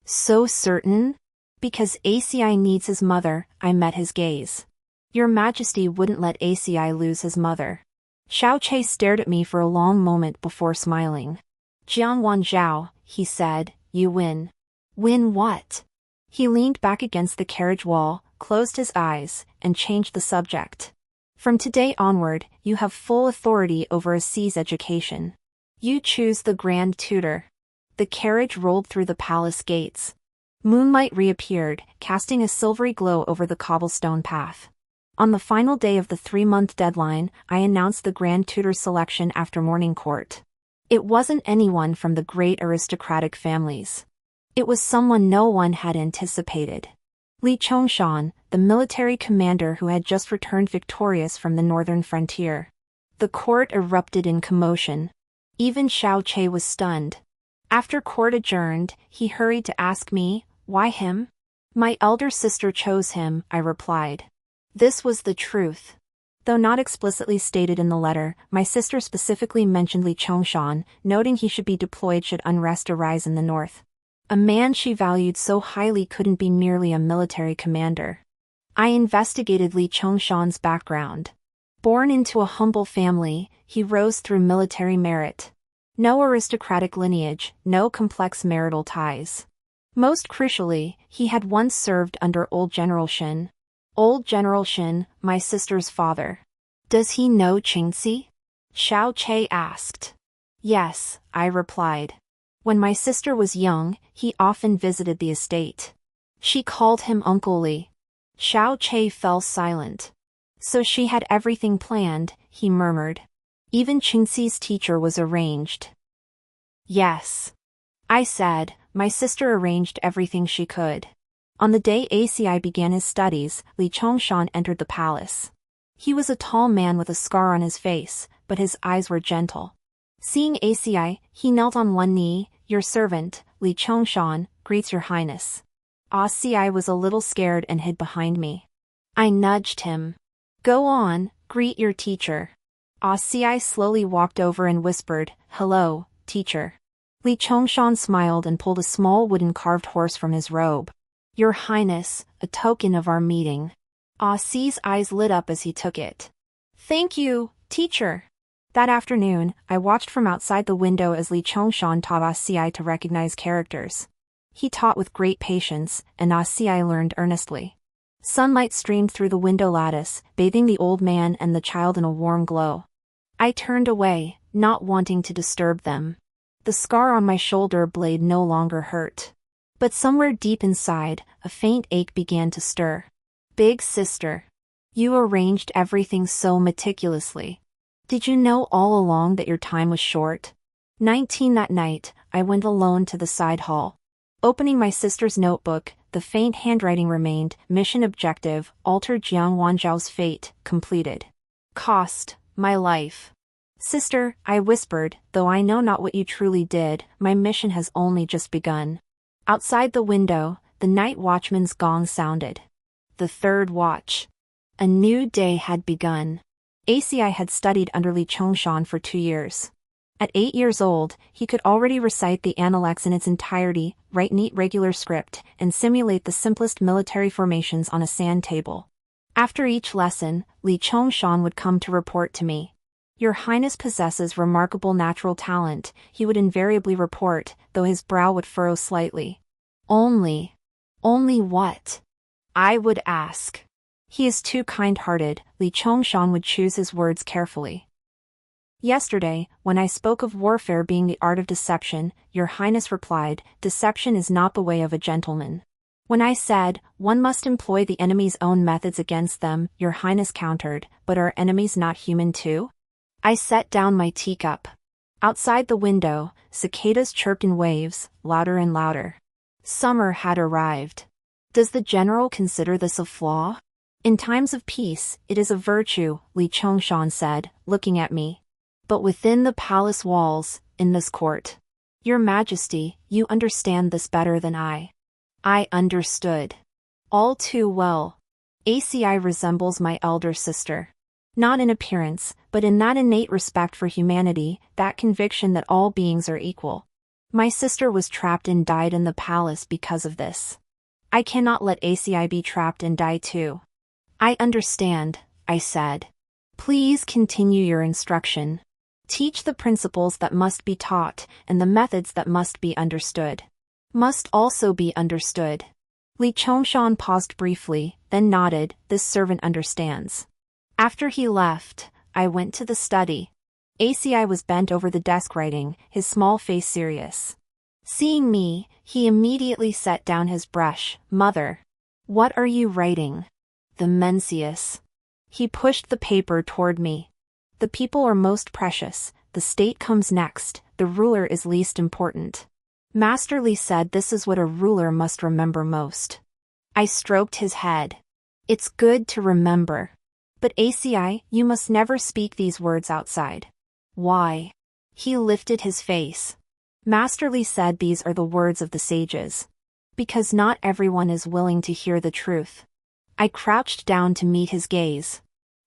So certain? Because ACI needs his mother, I met his gaze. Your Majesty wouldn't let ACI lose his mother. Xiao Che stared at me for a long moment before smiling. Jiangwan Zhao, he said, you win. Win what? He leaned back against the carriage wall, closed his eyes, and changed the subject. From today onward, you have full authority over a C's education. You choose the Grand Tutor. The carriage rolled through the palace gates. Moonlight reappeared, casting a silvery glow over the cobblestone path. On the final day of the 3-month deadline, I announced the Grand Tutor's selection after morning court. It wasn't anyone from the great aristocratic families. It was someone no one had anticipated. Li Chongshan, the military commander who had just returned victorious from the northern frontier. The court erupted in commotion. Even Xiao Che was stunned. After court adjourned, he hurried to ask me, why him? My elder sister chose him, I replied. This was the truth. Though not explicitly stated in the letter, my sister specifically mentioned Li Chongshan, noting he should be deployed should unrest arise in the north. A man she valued so highly couldn't be merely a military commander. I investigated Li Chongshan's background. Born into a humble family, he rose through military merit. No aristocratic lineage, no complex marital ties. Most crucially, he had once served under Old General Shin. Old General Shin, my sister's father. Does he know Qingxi? Xiao Che asked. Yes, I replied. When my sister was young, he often visited the estate. She called him Uncle Li. Xiao Che fell silent. So she had everything planned, he murmured. Even Qingxi's teacher was arranged. Yes. I said, my sister arranged everything she could. On the day ACI began his studies, Li Chongshan entered the palace. He was a tall man with a scar on his face, but his eyes were gentle. Seeing ACI, he knelt on one knee. Your servant, Li Chongshan, greets your highness. ACI was a little scared and hid behind me. I nudged him. Go on, greet your teacher. ACI slowly walked over and whispered, hello, teacher. Li Chongshan smiled and pulled a small wooden carved horse from his robe. Your Highness, a token of our meeting. Ah Si's eyes lit up as he took it. Thank you, teacher. That afternoon, I watched from outside the window as Li Chongshan taught Ah Si to recognize characters. He taught with great patience, and Ah Si learned earnestly. Sunlight streamed through the window lattice, bathing the old man and the child in a warm glow. I turned away, not wanting to disturb them. The scar on my shoulder blade no longer hurt. But somewhere deep inside, a faint ache began to stir. Big sister. You arranged everything so meticulously. Did you know all along that your time was short? 19 That night, I went alone to the side hall. Opening my sister's notebook, the faint handwriting remained, mission objective, alter Jiang Wanzhao's fate, completed. Cost, my life. Sister, I whispered, though I know not what you truly did, my mission has only just begun. Outside the window, the night watchman's gong sounded. The third watch. A new day had begun. ACI had studied under Li Chongshan for 2 years. At 8 years old, he could already recite the Analects in its entirety, write neat regular script, and simulate the simplest military formations on a sand table. After each lesson, Li Chongshan would come to report to me. Your Highness possesses remarkable natural talent, he would invariably report, though his brow would furrow slightly. Only what? I would ask. He is too kind-hearted, Li Chongshan would choose his words carefully. Yesterday, when I spoke of warfare being the art of deception, Your Highness replied, deception is not the way of a gentleman. When I said, one must employ the enemy's own methods against them, Your Highness countered, but are enemies not human too? I set down my teacup. Outside the window, cicadas chirped in waves, louder and louder. Summer had arrived. Does the general consider this a flaw? In times of peace, it is a virtue, Li Chongshan said, looking at me. But within the palace walls, in this court. Your Majesty, you understand this better than I. I understood. All too well. ACI resembles my elder sister. Not in appearance, but in that innate respect for humanity, that conviction that all beings are equal. My sister was trapped and died in the palace because of this. I cannot let ACI be trapped and die too. I understand, I said. Please continue your instruction. Teach the principles that must be taught, and the methods that must be understood. Must also be understood. Li Chongshan paused briefly, then nodded, this servant understands. After he left, I went to the study. ACI was bent over the desk writing, his small face serious. Seeing me, he immediately set down his brush. Mother. What are you writing? The Mencius. He pushed the paper toward me. The people are most precious, the state comes next, the ruler is least important. Master Li said this is what a ruler must remember most. I stroked his head. It's good to remember. But ACI, you must never speak these words outside. Why? He lifted his face. Master Li said these are the words of the sages. Because not everyone is willing to hear the truth. I crouched down to meet his gaze.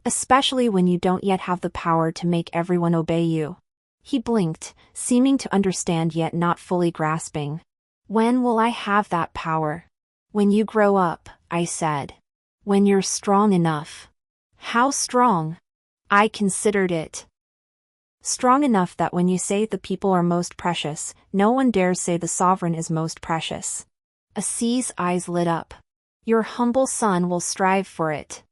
Especially when you don't yet have the power to make everyone obey you. He blinked, seeming to understand yet not fully grasping. When will I have that power? When you grow up, I said. When you're strong enough. How strong? I considered it. Strong enough that when you say the people are most precious, no one dares say the sovereign is most precious. Asi's eyes lit up. Your humble son will strive for it.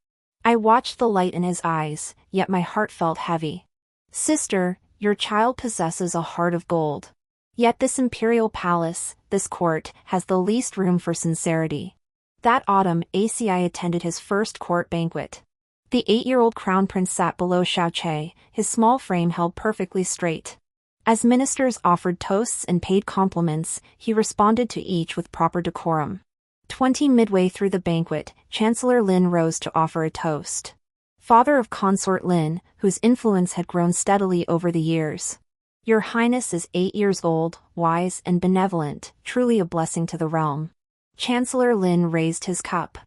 I watched the light in his eyes, yet my heart felt heavy. Sister, your child possesses a heart of gold. Yet this imperial palace, this court, has the least room for sincerity. That autumn, ACI attended his first court banquet. The 8-year-old crown prince sat below Xiaoche, his small frame held perfectly straight. As ministers offered toasts and paid compliments, he responded to each with proper decorum. 20 midway through the banquet, Chancellor Lin rose to offer a toast. Father of Consort Lin, whose influence had grown steadily over the years. Your Highness is 8 years old, wise and benevolent, truly a blessing to the realm. Chancellor Lin raised his cup.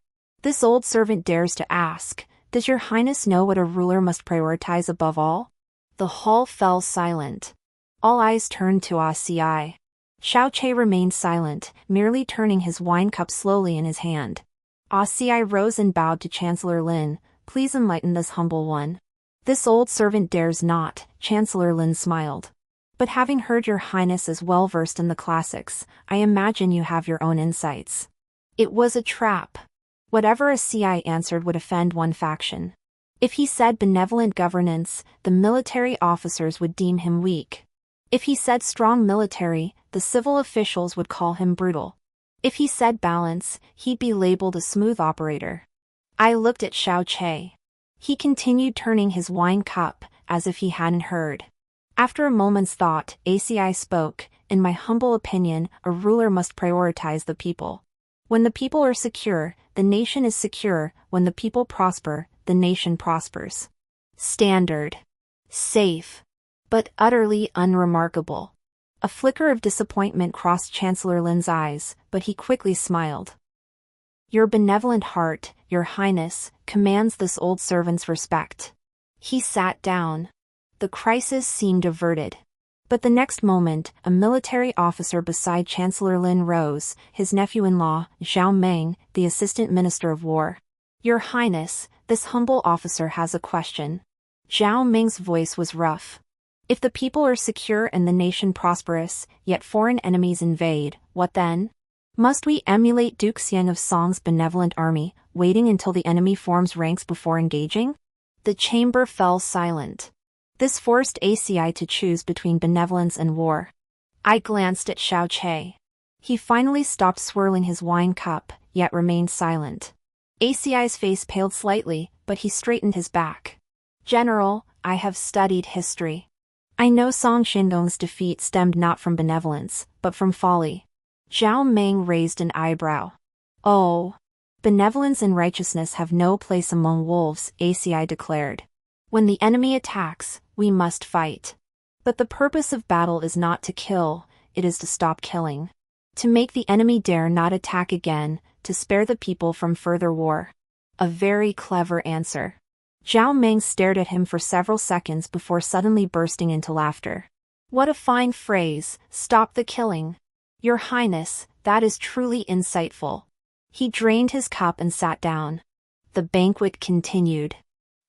This old servant dares to ask, does your Highness know what a ruler must prioritize above all? The hall fell silent. All eyes turned to ACI. Xiao Che remained silent, merely turning his wine cup slowly in his hand. Ci rose and bowed to Chancellor Lin. Please enlighten this humble one. This old servant dares not, Chancellor Lin smiled. But having heard your highness is well versed in the classics, I imagine you have your own insights. It was a trap. Whatever Ci answered would offend one faction. If he said benevolent governance, the military officers would deem him weak. If he said strong military, the civil officials would call him brutal. If he said balance, he'd be labeled a smooth operator. I looked at Xiao Che. He continued turning his wine cup, as if he hadn't heard. After a moment's thought, Ci spoke, in my humble opinion, a ruler must prioritize the people. When the people are secure, the nation is secure. When the people prosper, the nation prospers. Standard. Safe. But utterly unremarkable. A flicker of disappointment crossed Chancellor Lin's eyes, but he quickly smiled. Your benevolent heart, your highness, commands this old servant's respect. He sat down. The crisis seemed averted. But the next moment, a military officer beside Chancellor Lin rose, his nephew-in-law, Zhao Meng, the Assistant Minister of War. Your Highness, this humble officer has a question. Zhao Meng's voice was rough. If the people are secure and the nation prosperous, yet foreign enemies invade, what then? Must we emulate Duke Xiang of Song's benevolent army, waiting until the enemy forms ranks before engaging? The chamber fell silent. This forced Ci to choose between benevolence and war. I glanced at Xiao Che. He finally stopped swirling his wine cup, yet remained silent. Ci's face paled slightly, but he straightened his back. General, I have studied history. I know Song Shindong's defeat stemmed not from benevolence, but from folly. Zhao Meng raised an eyebrow. Oh. Benevolence and righteousness have no place among wolves, Ci declared. When the enemy attacks, we must fight. But the purpose of battle is not to kill, it is to stop killing. To make the enemy dare not attack again, to spare the people from further war. A very clever answer. Zhao Meng stared at him for several seconds before suddenly bursting into laughter. What a fine phrase, stop the killing. Your Highness, that is truly insightful. He drained his cup and sat down. The banquet continued.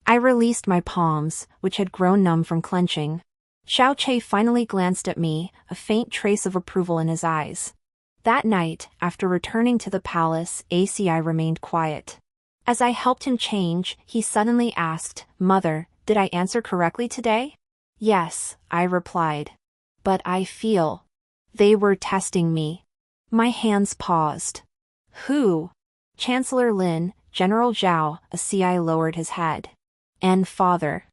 I released my palms, which had grown numb from clenching. Xiao Che finally glanced at me, a faint trace of approval in his eyes. That night, after returning to the palace, Ci remained quiet. As I helped him change, he suddenly asked, Mother, did I answer correctly today? Yes, I replied. But I feel. They were testing me. My hands paused. Who? Chancellor Lin, General Zhao, Ci lowered his head. And father.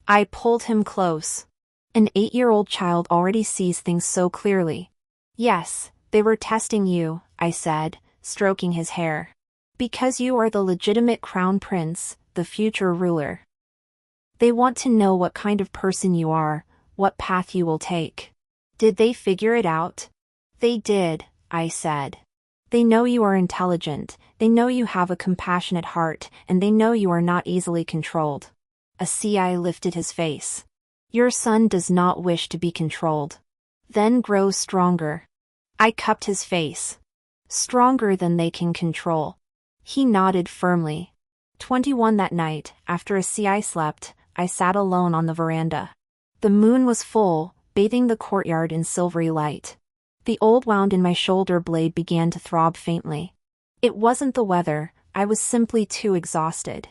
I pulled him close. An 8-year-old child already sees things so clearly. Yes, they were testing you, I said, stroking his hair. Because you are the legitimate crown prince, the future ruler. They want to know what kind of person you are, what path you will take. Did they figure it out? They did, I said. They know you are intelligent, they know you have a compassionate heart, and they know you are not easily controlled. Ci lifted his face. Your son does not wish to be controlled. Then grow stronger. I cupped his face. Stronger than they can control. He nodded firmly. 21 that night, after Ci slept, I sat alone on the veranda. The moon was full, bathing the courtyard in silvery light. The old wound in my shoulder blade began to throb faintly. It wasn't the weather, I was simply too exhausted.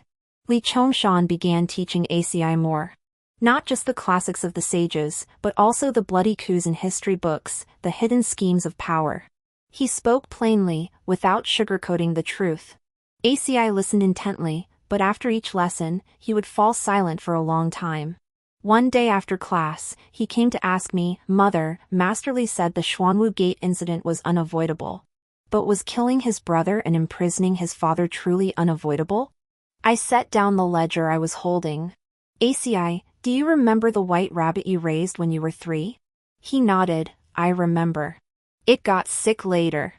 Li Chongshan began teaching Ci more. Not just the classics of the sages, but also the bloody coups in history books, the hidden schemes of power. He spoke plainly, without sugarcoating the truth. Ci listened intently, but after each lesson, he would fall silent for a long time. One day after class, he came to ask me, Mother, Master Li said the Xuanwu Gate incident was unavoidable. But was killing his brother and imprisoning his father truly unavoidable? I set down the ledger I was holding. Ci, do you remember the white rabbit you raised when you were 3? He nodded, I remember. It got sick later.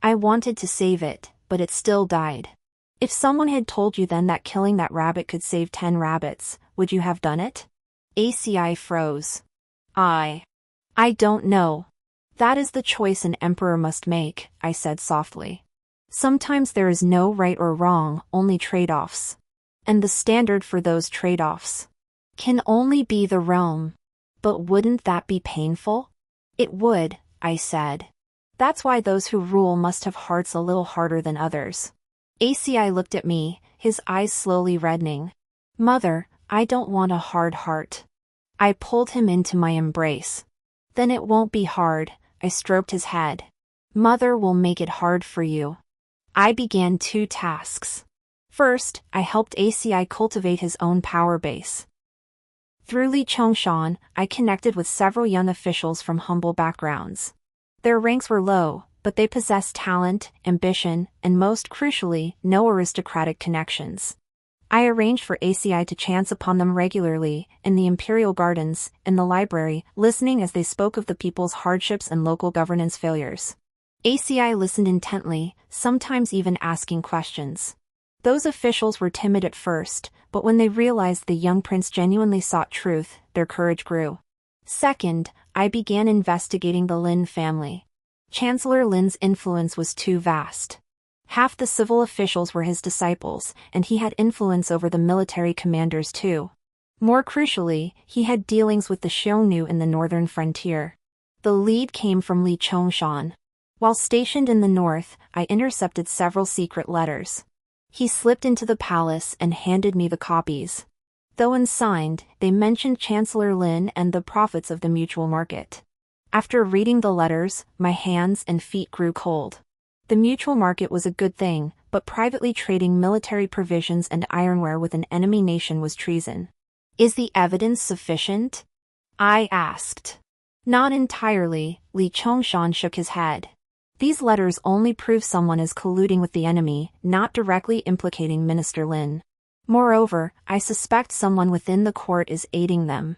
I wanted to save it, but it still died. If someone had told you then that killing that rabbit could save 10 rabbits, would you have done it? Ci froze. I don't know. That is the choice an emperor must make, I said softly. Sometimes there is no right or wrong, only trade-offs. And the standard for those trade-offs can only be the realm. But wouldn't that be painful? It would, I said. That's why those who rule must have hearts a little harder than others. ACI looked at me, his eyes slowly reddening. Mother, I don't want a hard heart. I pulled him into my embrace. Then it won't be hard, I stroked his head. Mother will make it hard for you. I began 2 tasks. First, I helped ACI cultivate his own power base. Through Li Chongshan, I connected with several young officials from humble backgrounds. Their ranks were low, but they possessed talent, ambition, and most crucially, no aristocratic connections. I arranged for ACI to chance upon them regularly, in the imperial gardens, in the library, listening as they spoke of the people's hardships and local governance failures. ACI listened intently, sometimes even asking questions. Those officials were timid at first, but when they realized the young prince genuinely sought truth, their courage grew. Second, I began investigating the Lin family. Chancellor Lin's influence was too vast. Half the civil officials were his disciples, and he had influence over the military commanders too. More crucially, he had dealings with the Xiongnu in the northern frontier. The lead came from Li Chongshan. While stationed in the north, I intercepted several secret letters. He slipped into the palace and handed me the copies. Though unsigned, they mentioned Chancellor Lin and the profits of the mutual market. After reading the letters, my hands and feet grew cold. The mutual market was a good thing, but privately trading military provisions and ironware with an enemy nation was treason. Is the evidence sufficient? I asked. Not entirely, Li Chongshan shook his head. These letters only prove someone is colluding with the enemy, not directly implicating Minister Lin. Moreover, I suspect someone within the court is aiding them.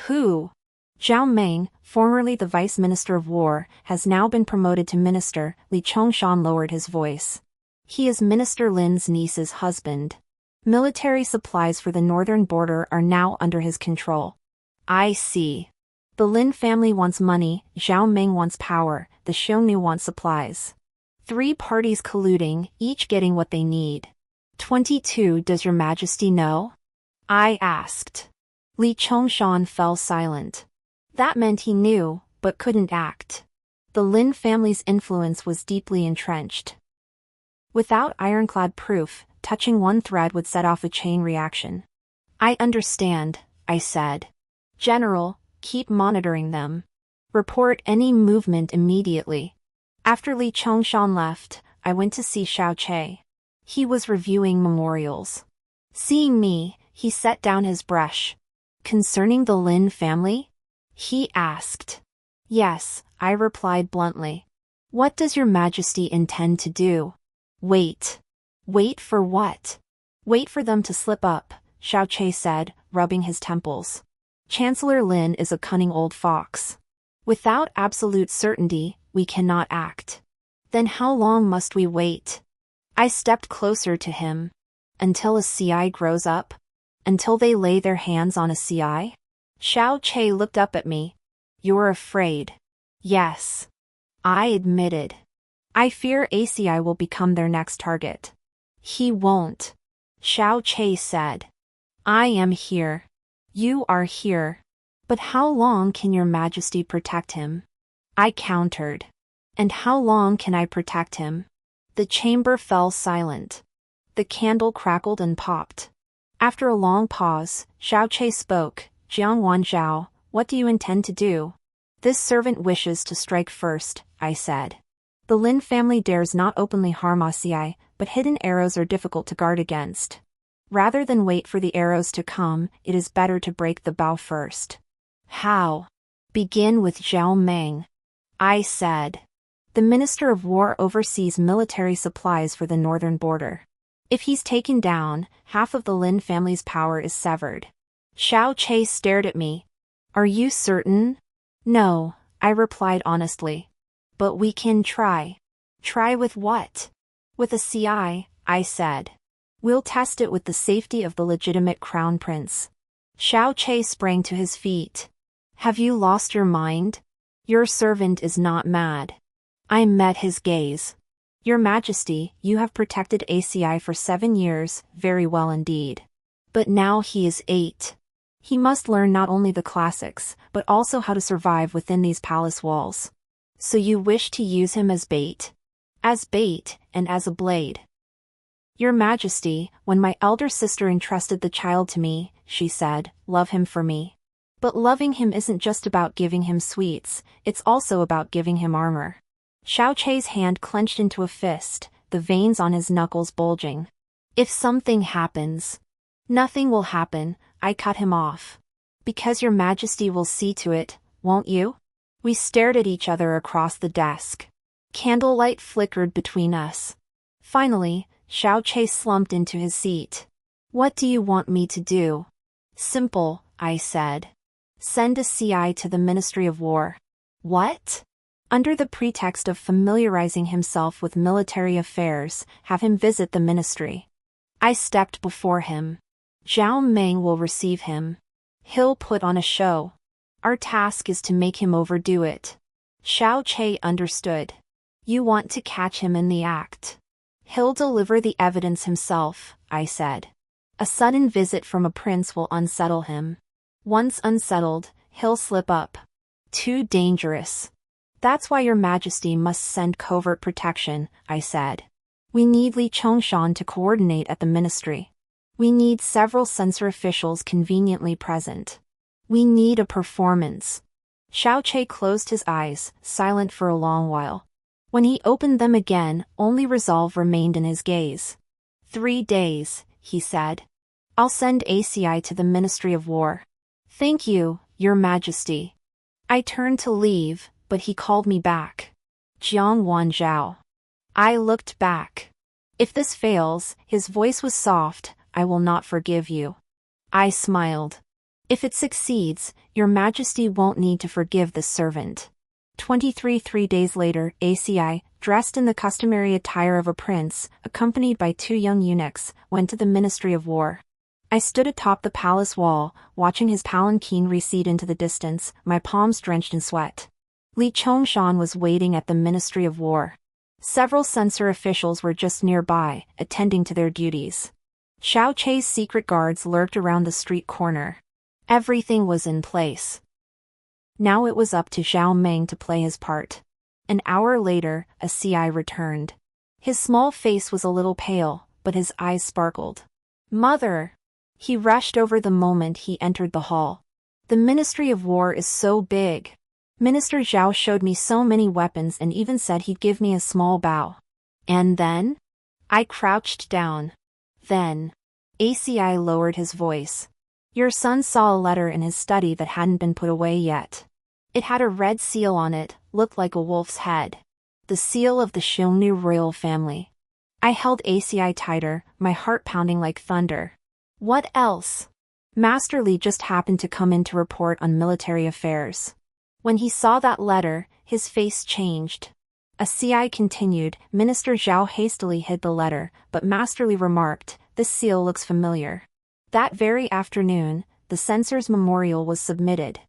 Who? Zhao Meng, formerly the Vice Minister of War, has now been promoted to minister. Li Chongshan lowered his voice. He is Minister Lin's niece's husband. Military supplies for the northern border are now under his control. I see. The Lin family wants money, Zhao Meng wants power, the Xiongnu want supplies. 3 parties colluding, each getting what they need. 22 Does your majesty know? I asked. Li Chongshan fell silent. That meant he knew, but couldn't act. The Lin family's influence was deeply entrenched. Without ironclad proof, touching one thread would set off a chain reaction. I understand, I said. General, keep monitoring them. Report any movement immediately. After Li Chongshan left, I went to see Xiao Che. He was reviewing memorials. Seeing me, he set down his brush. Concerning the Lin family? He asked. Yes, I replied bluntly. What does your majesty intend to do? Wait. Wait for what? Wait for them to slip up, Xiao Che said, rubbing his temples. Chancellor Lin is a cunning old fox. Without absolute certainty, we cannot act. Then how long must we wait? I stepped closer to him. Until a CI grows up? Until they lay their hands on a CI? Xiao Che looked up at me. You're afraid. Yes. I admitted. I fear ACI will become their next target. He won't. Xiao Che said. I am here. You are here. But how long can your majesty protect him? I countered. And how long can I protect him? The chamber fell silent. The candle crackled and popped. After a long pause, Xiao Che spoke. Jiang Wanzhao, what do you intend to do? This servant wishes to strike first, I said. The Lin family dares not openly harm ACI, but hidden arrows are difficult to guard against. Rather than wait for the arrows to come, it is better to break the bow first. How? Begin with Zhao Meng. I said. The Minister of War oversees military supplies for the northern border. If he's taken down, half of the Lin family's power is severed. Xiao Che stared at me. Are you certain? No, I replied honestly. But we can try. Try with what? With a CI, I said. We'll test it with the safety of the legitimate crown prince. Xiao Che sprang to his feet. Have you lost your mind? Your servant is not mad. I met his gaze. Your Majesty, you have protected ACI for 7 years, very well indeed. But now he is 8. He must learn not only the classics, but also how to survive within these palace walls. So you wish to use him as bait? As bait, and as a blade. Your Majesty, when my elder sister entrusted the child to me, she said, love him for me. But loving him isn't just about giving him sweets, it's also about giving him armor. Xiao Chei's hand clenched into a fist, the veins on his knuckles bulging. If something happens. Nothing will happen, I cut him off. Because your Majesty will see to it, won't you? We stared at each other across the desk. Candlelight flickered between us. Finally, Xiao Chei slumped into his seat. What do you want me to do? Simple, I said. Send a CI to the Ministry of War. What? Under the pretext of familiarizing himself with military affairs, have him visit the ministry. I stepped before him. Zhao Meng will receive him. He'll put on a show. Our task is to make him overdo it. Xiao Chei understood. You want to catch him in the act. He'll deliver the evidence himself, I said. A sudden visit from a prince will unsettle him. Once unsettled, he'll slip up. Too dangerous. That's why your Majesty must send covert protection, I said. We need Li Chongshan to coordinate at the ministry. We need several censor officials conveniently present. We need a performance. Xiao Chei closed his eyes, silent for a long while. When he opened them again, only resolve remained in his gaze. 3 days, he said. I'll send ACI to the Ministry of War. Thank you, your Majesty. I turned to leave, but he called me back. Jiang Wanzhao. I looked back. If this fails, his voice was soft, I will not forgive you. I smiled. If it succeeds, your Majesty won't need to forgive this servant. 3 days later, ACI, dressed in the customary attire of a prince, accompanied by 2 young eunuchs, went to the Ministry of War. I stood atop the palace wall, watching his palanquin recede into the distance, my palms drenched in sweat. Li Chongshan was waiting at the Ministry of War. Several censor officials were just nearby, attending to their duties. Xiao Chei's secret guards lurked around the street corner. Everything was in place. Now it was up to Zhao Meng to play his part. An hour later, a CI returned. His small face was a little pale, but his eyes sparkled. Mother! He rushed over the moment he entered the hall. The Ministry of War is so big. Minister Zhao showed me so many weapons and even said he'd give me a small bow. And then? I crouched down. Then. ACI lowered his voice. Your son saw a letter in his study that hadn't been put away yet. It had a red seal on it, looked like a wolf's head. The seal of the Xiongnu royal family. I held ACI tighter, my heart pounding like thunder. What else? Master Li just happened to come in to report on military affairs. When he saw that letter, his face changed. A CI continued, Minister Zhao hastily hid the letter, but Master Li remarked, this seal looks familiar. That very afternoon, the censor's memorial was submitted.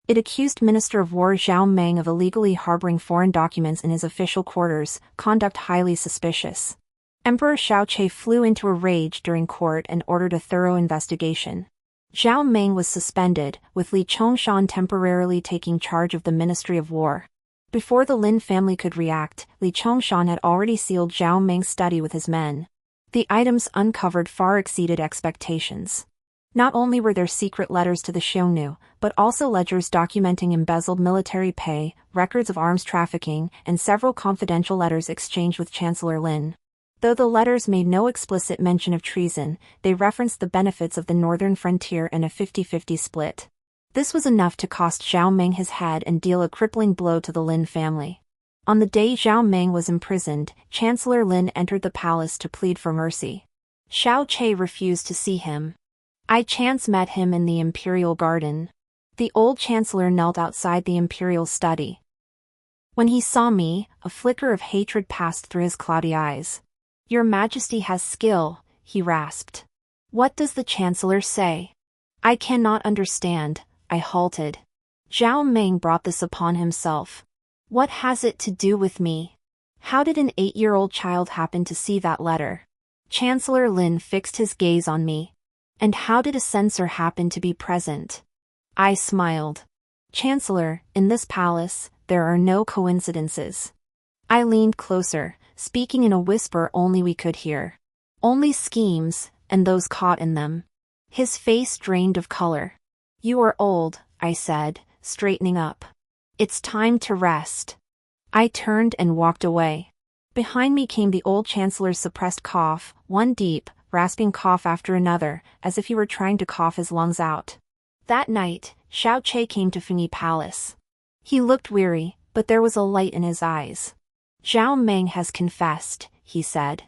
It accused Minister of War Zhao Meng of illegally harboring foreign documents in his official quarters, conduct highly suspicious. Emperor Xiao Chei flew into a rage during court and ordered a thorough investigation. Zhao Meng was suspended, with Li Chongshan temporarily taking charge of the Ministry of War. Before the Lin family could react, Li Chongshan had already sealed Zhao Meng's study with his men. The items uncovered far exceeded expectations. Not only were there secret letters to the Xiongnu, but also ledgers documenting embezzled military pay, records of arms trafficking, and several confidential letters exchanged with Chancellor Lin. Though the letters made no explicit mention of treason, they referenced the benefits of the northern frontier and a 50-50 split. This was enough to cost Zhao Meng his head and deal a crippling blow to the Lin family. On the day Zhao Meng was imprisoned, Chancellor Lin entered the palace to plead for mercy. Xiao Chei refused to see him. I chance met him in the imperial garden. The old chancellor knelt outside the imperial study. When he saw me, a flicker of hatred passed through his cloudy eyes. Your Majesty has skill, he rasped. What does the chancellor say? I cannot understand, I halted. Zhao Meng brought this upon himself. What has it to do with me? How did an 8-year-old child happen to see that letter? Chancellor Lin fixed his gaze on me. And how did a censor happen to be present? I smiled. Chancellor, in this palace, there are no coincidences. I leaned closer, speaking in a whisper only we could hear. Only schemes, and those caught in them. His face drained of color. You are old, I said, straightening up. It's time to rest. I turned and walked away. Behind me came the old chancellor's suppressed cough, one deep, rasping cough after another, as if he were trying to cough his lungs out. That night, Xiao Che came to Fengyi Palace. He looked weary, but there was a light in his eyes. Zhao Meng has confessed, he said.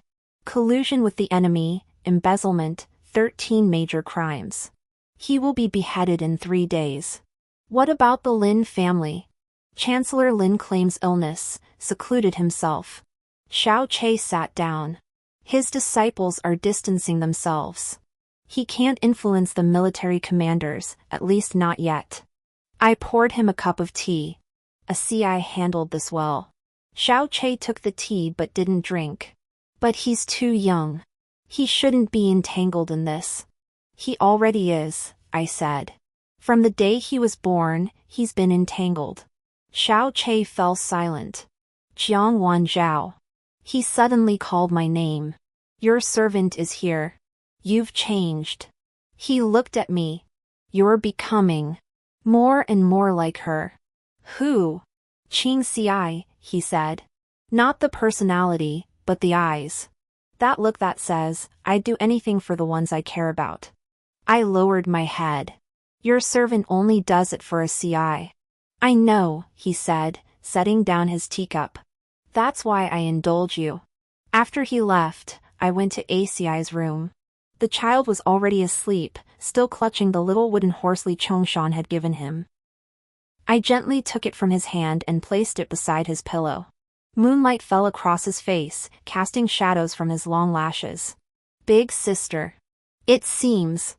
Collusion with the enemy, embezzlement, 13 major crimes. He will be beheaded in 3 days. What about the Lin family? Chancellor Lin claims illness, secluded himself. Xiao Che sat down. His disciples are distancing themselves. He can't influence the military commanders, at least not yet. I poured him a cup of tea. A CI handled this well. Xiao Che took the tea but didn't drink. But he's too young. He shouldn't be entangled in this. He already is, I said. From the day he was born, he's been entangled. Xiao Che fell silent. Jiang Wan Zhao. He suddenly called my name. Your servant is here. You've changed. He looked at me. You're becoming more and more like her. Who? Qing Ci, he said. Not the personality, but the eyes. That look that says, I'd do anything for the ones I care about. I lowered my head. Your servant only does it for a CI. I know, he said, setting down his teacup. That's why I indulge you. After he left, I went to ACI's room. The child was already asleep, still clutching the little wooden horse Li Chongshan had given him. I gently took it from his hand and placed it beside his pillow. Moonlight fell across his face, casting shadows from his long lashes. Big sister. It seems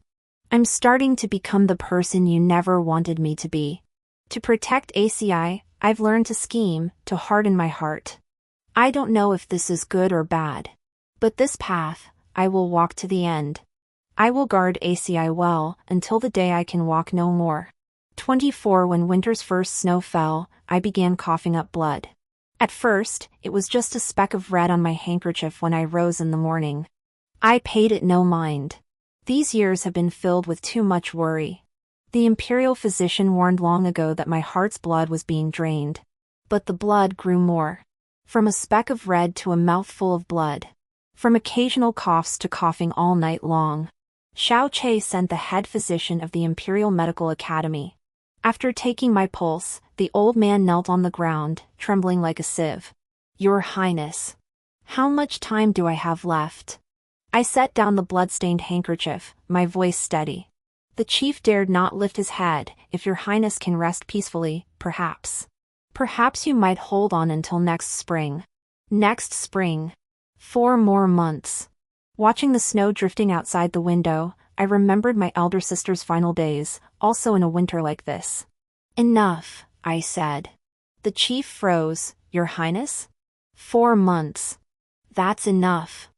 I'm starting to become the person you never wanted me to be. To protect ACI, I've learned to scheme, to harden my heart. I don't know if this is good or bad. But this path, I will walk to the end. I will guard ACI well, until the day I can walk no more. 24 When winter's first snow fell, I began coughing up blood. At first, it was just a speck of red on my handkerchief when I rose in the morning. I paid it no mind. These years have been filled with too much worry. The imperial physician warned long ago that my heart's blood was being drained. But the blood grew more. From a speck of red to a mouthful of blood. From occasional coughs to coughing all night long. Xiao Che sent the head physician of the Imperial Medical Academy. After taking my pulse, the old man knelt on the ground, trembling like a sieve. Your Highness. How much time do I have left? I set down the blood-stained handkerchief, my voice steady. The chief dared not lift his head. If your Highness can rest peacefully, perhaps. Perhaps you might hold on until next spring. Next spring. 4 more months. Watching the snow drifting outside the window, I remembered my elder sister's final days, also in a winter like this. Enough, I said. The chief froze. Your Highness? 4 months. That's enough.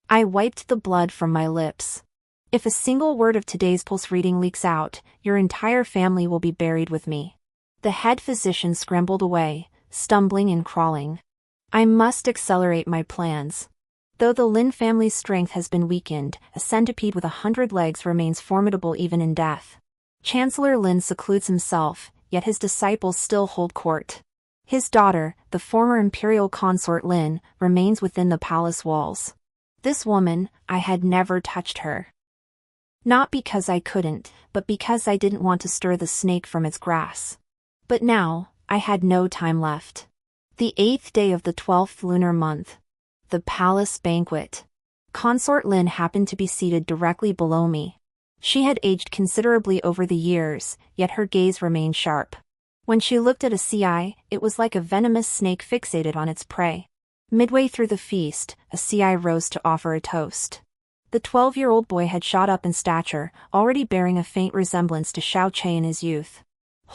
I wiped the blood from my lips. If a single word of today's pulse reading leaks out, your entire family will be buried with me. The head physician scrambled away, stumbling and crawling. I must accelerate my plans. Though the Lin family's strength has been weakened, a centipede with 100 legs remains formidable even in death. Chancellor Lin secludes himself, yet his disciples still hold court. His daughter, the former imperial consort Lin, remains within the palace walls. This woman, I had never touched her. Not because I couldn't, but because I didn't want to stir the snake from its grass. But now, I had no time left. The 8th day of the 12th lunar month. The palace banquet. Consort Lin happened to be seated directly below me. She had aged considerably over the years, yet her gaze remained sharp. When she looked at a CI, it was like a venomous snake fixated on its prey. Midway through the feast, a CI rose to offer a toast. The 12-year-old boy had shot up in stature, already bearing a faint resemblance to Xiao Che in his youth.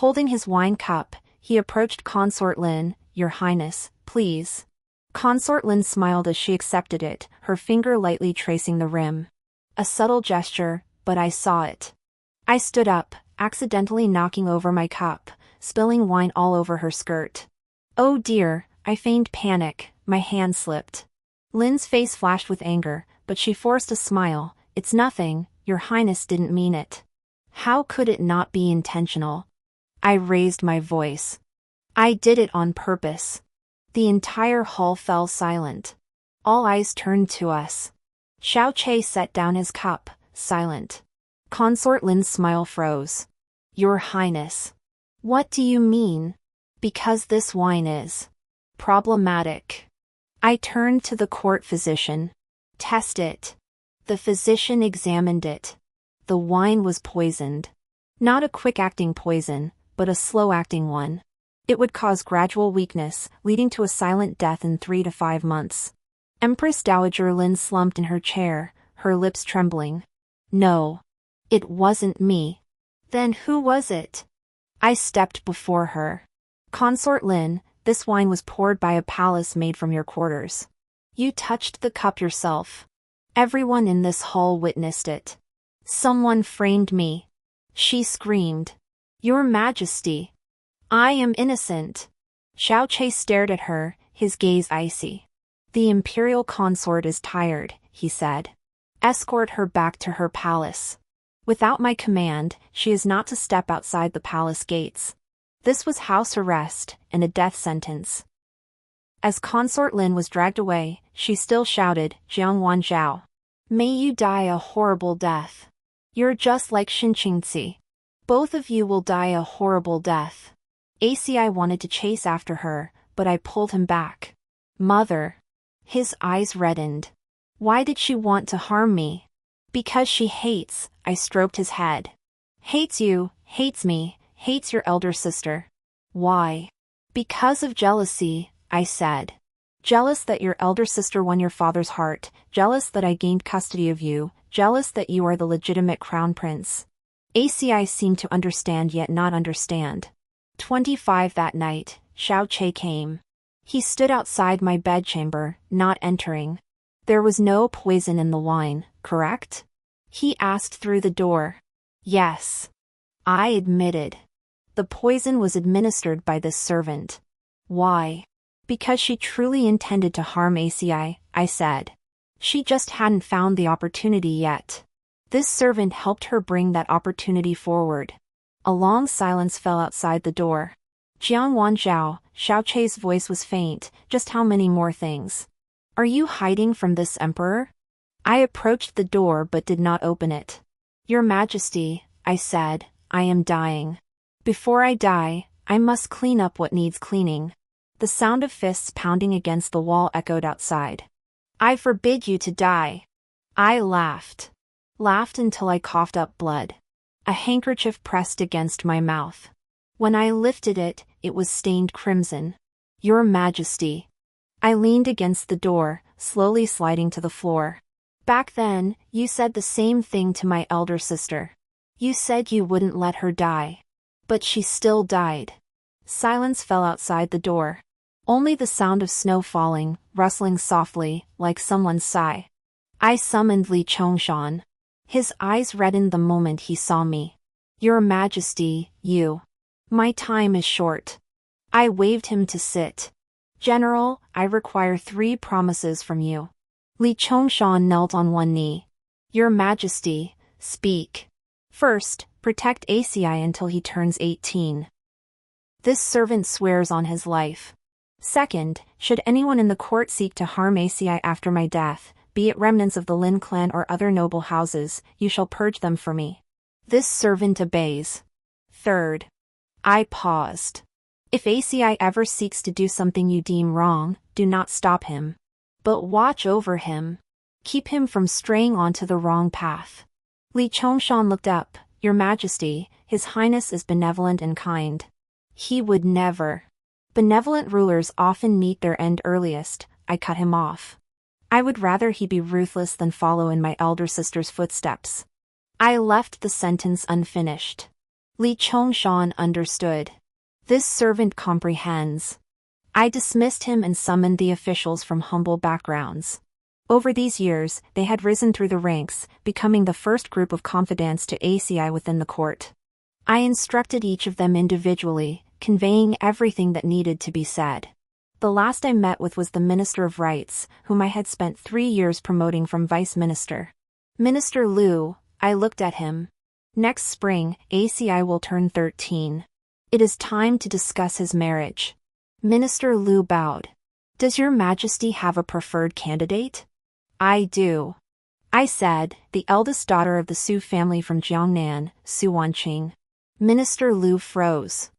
Holding his wine cup, he approached Consort Lin. "Your Highness, please." Consort Lin smiled as she accepted it, her finger lightly tracing the rim. A subtle gesture, but I saw it. I stood up, accidentally knocking over my cup, spilling wine all over her skirt. "Oh dear," I feigned panic, my hand slipped. Lin's face flashed with anger, but she forced a smile. "It's nothing, Your Highness didn't mean it." "How could it not be intentional?" I raised my voice. "I did it on purpose." The entire hall fell silent. All eyes turned to us. Xiao Che set down his cup, silent. Consort Lin's smile froze. "Your Highness." "What do you mean?" "Because this wine is problematic." I turned to the court physician. "Test it." The physician examined it. The wine was poisoned. Not a quick-acting poison, but a slow-acting one. It would cause gradual weakness, leading to a silent death in 3 to 5 months. Empress Dowager Lin slumped in her chair, her lips trembling. "No. It wasn't me." "Then who was it?" I stepped before her. "Consort Lin, this wine was poured by a palace made from your quarters. You touched the cup yourself. Everyone in this hall witnessed it. Someone framed me." She screamed. "Your Majesty! I am innocent." Xiao Che stared at her, his gaze icy. "The imperial consort is tired," he said. "Escort her back to her palace. Without my command, she is not to step outside the palace gates." This was house arrest, and a death sentence. As Consort Lin was dragged away, she still shouted, "Jiang Wanzhao. May you die a horrible death. You're just like Xinqingzi. Both of you will die a horrible death." ACI wanted to chase after her, but I pulled him back. "Mother." His eyes reddened. "Why did she want to harm me?" "Because she hates," I stroked his head. "Hates you, hates me, hates your elder sister." "Why?" "Because of jealousy," I said. "Jealous that your elder sister won your father's heart, jealous that I gained custody of you, jealous that you are the legitimate crown prince." ACI seemed to understand yet not understand. 25 that night, Xiao Che came. He stood outside my bedchamber, not entering. "There was no poison in the wine, correct?" he asked through the door. "Yes." I admitted. "The poison was administered by this servant." "Why?" "Because she truly intended to harm ACI, I said. She just hadn't found the opportunity yet. This servant helped her bring that opportunity forward." A long silence fell outside the door. "Jiang Wanzhao," Xiao Che's voice was faint, "just how many more things? Are you hiding from this emperor?" I approached the door but did not open it. "Your Majesty," I said, "I am dying. Before I die, I must clean up what needs cleaning." The sound of fists pounding against the wall echoed outside. "I forbid you to die." I laughed. Laughed until I coughed up blood. A handkerchief pressed against my mouth. When I lifted it, it was stained crimson. "Your Majesty." I leaned against the door, slowly sliding to the floor. "Back then, you said the same thing to my elder sister. You said you wouldn't let her die. But she still died." Silence fell outside the door. Only the sound of snow falling, rustling softly, like someone's sigh. I summoned Li Chongshan. His eyes reddened the moment he saw me. "Your Majesty, you. My time is short." I waved him to sit. "General, I require 3 promises from you." Li Chongshan knelt on one knee. "Your Majesty, speak." "First, protect ACI until he turns 18. This servant swears on his life. Second, should anyone in the court seek to harm ACI after my death, be it remnants of the Lin clan or other noble houses, you shall purge them for me." This servant obeys. Third. I paused. "If ACI ever seeks to do something you deem wrong, do not stop him. But watch over him. Keep him from straying onto the wrong path." Li Chongshan looked up. "Your Majesty, His Highness is benevolent and kind." He would never. "Benevolent rulers often meet their end earliest," I cut him off. "I would rather he be ruthless than follow in my elder sister's footsteps." I left the sentence unfinished. Li Chongshan understood. This servant comprehends. I dismissed him and summoned the officials from humble backgrounds. Over these years, they had risen through the ranks, becoming the first group of confidants to ACI within the court. I instructed each of them individually, conveying everything that needed to be said. The last I met with was the Minister of Rights, whom I had spent 3 years promoting from Vice Minister. Minister Liu, I looked at him. Next spring, ACI will turn 13. It is time to discuss his marriage. Minister Liu bowed. Does your Majesty have a preferred candidate? I do. I said, the eldest daughter of the Su family from Jiangnan, Su Wanqing. Minister Liu froze.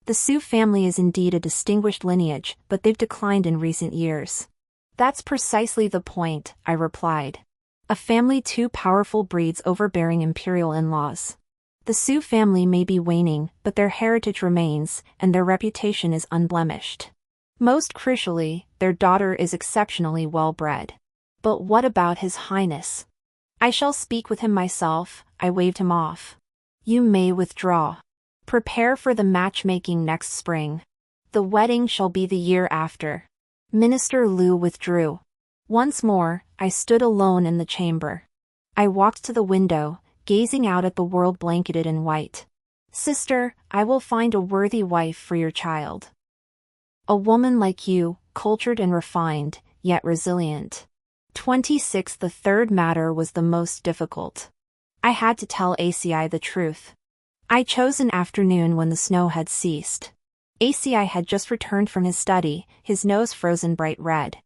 The Su family is indeed a distinguished lineage, but they've declined in recent years. That's precisely the point, I replied. A family too powerful breeds overbearing imperial in-laws. The Su family may be waning, but their heritage remains, and their reputation is unblemished. Most crucially, their daughter is exceptionally well-bred. But what about His Highness? I shall speak with him myself, I waved him off. You may withdraw. Prepare for the matchmaking next spring. The wedding shall be the year after. Minister Liu withdrew. Once more, I stood alone in the chamber. I walked to the window, gazing out at the world blanketed in white. Sister, I will find a worthy wife for your child. A woman like you, cultured and refined, yet resilient. 26. The third matter was the most difficult. I had to tell ACI the truth. I chose an afternoon when the snow had ceased. ACI had just returned from his study, his nose frozen bright red.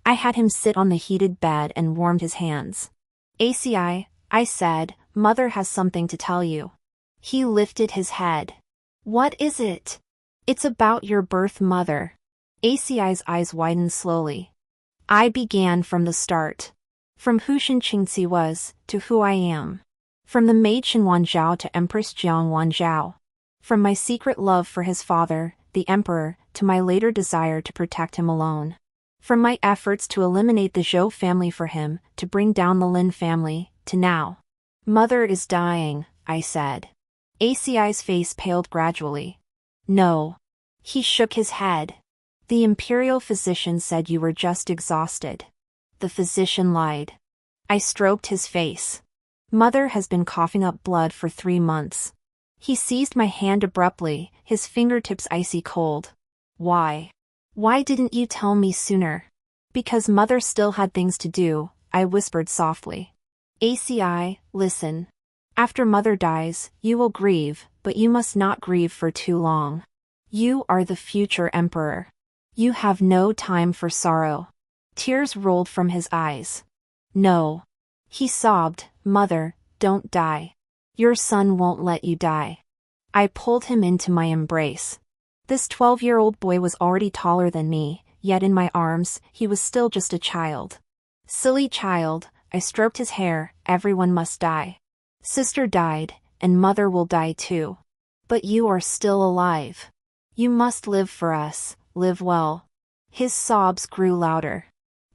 I had him sit on the heated bed and warmed his hands. ACI, I said, Mother has something to tell you. He lifted his head. What is it? It's about your birth mother. ACI's eyes widened slowly. I began from the start. From who Shinqingzi was, to who I am. From the maid Shenwan Zhao to Empress Jiang Wanzhao. From my secret love for his father, the emperor, to my later desire to protect him alone. From my efforts to eliminate the Zhou family for him, to bring down the Lin family, to now. Mother is dying, I said. ACI's face paled gradually. No. He shook his head. The imperial physician said you were just exhausted. The physician lied. I stroked his face. Mother has been coughing up blood for 3 months. He seized my hand abruptly, his fingertips icy cold. Why? Why didn't you tell me sooner? Because Mother still had things to do, I whispered softly. ACI, listen. After Mother dies, you will grieve, but you must not grieve for too long. You are the future emperor. You have no time for sorrow. Tears rolled from his eyes. No. He sobbed, Mother, don't die. Your son won't let you die. I pulled him into my embrace. This 12-year-old boy was already taller than me, yet in my arms, he was still just a child. Silly child, I stroked his hair, everyone must die. Sister died, and Mother will die too. But you are still alive. You must live for us, live well. His sobs grew louder.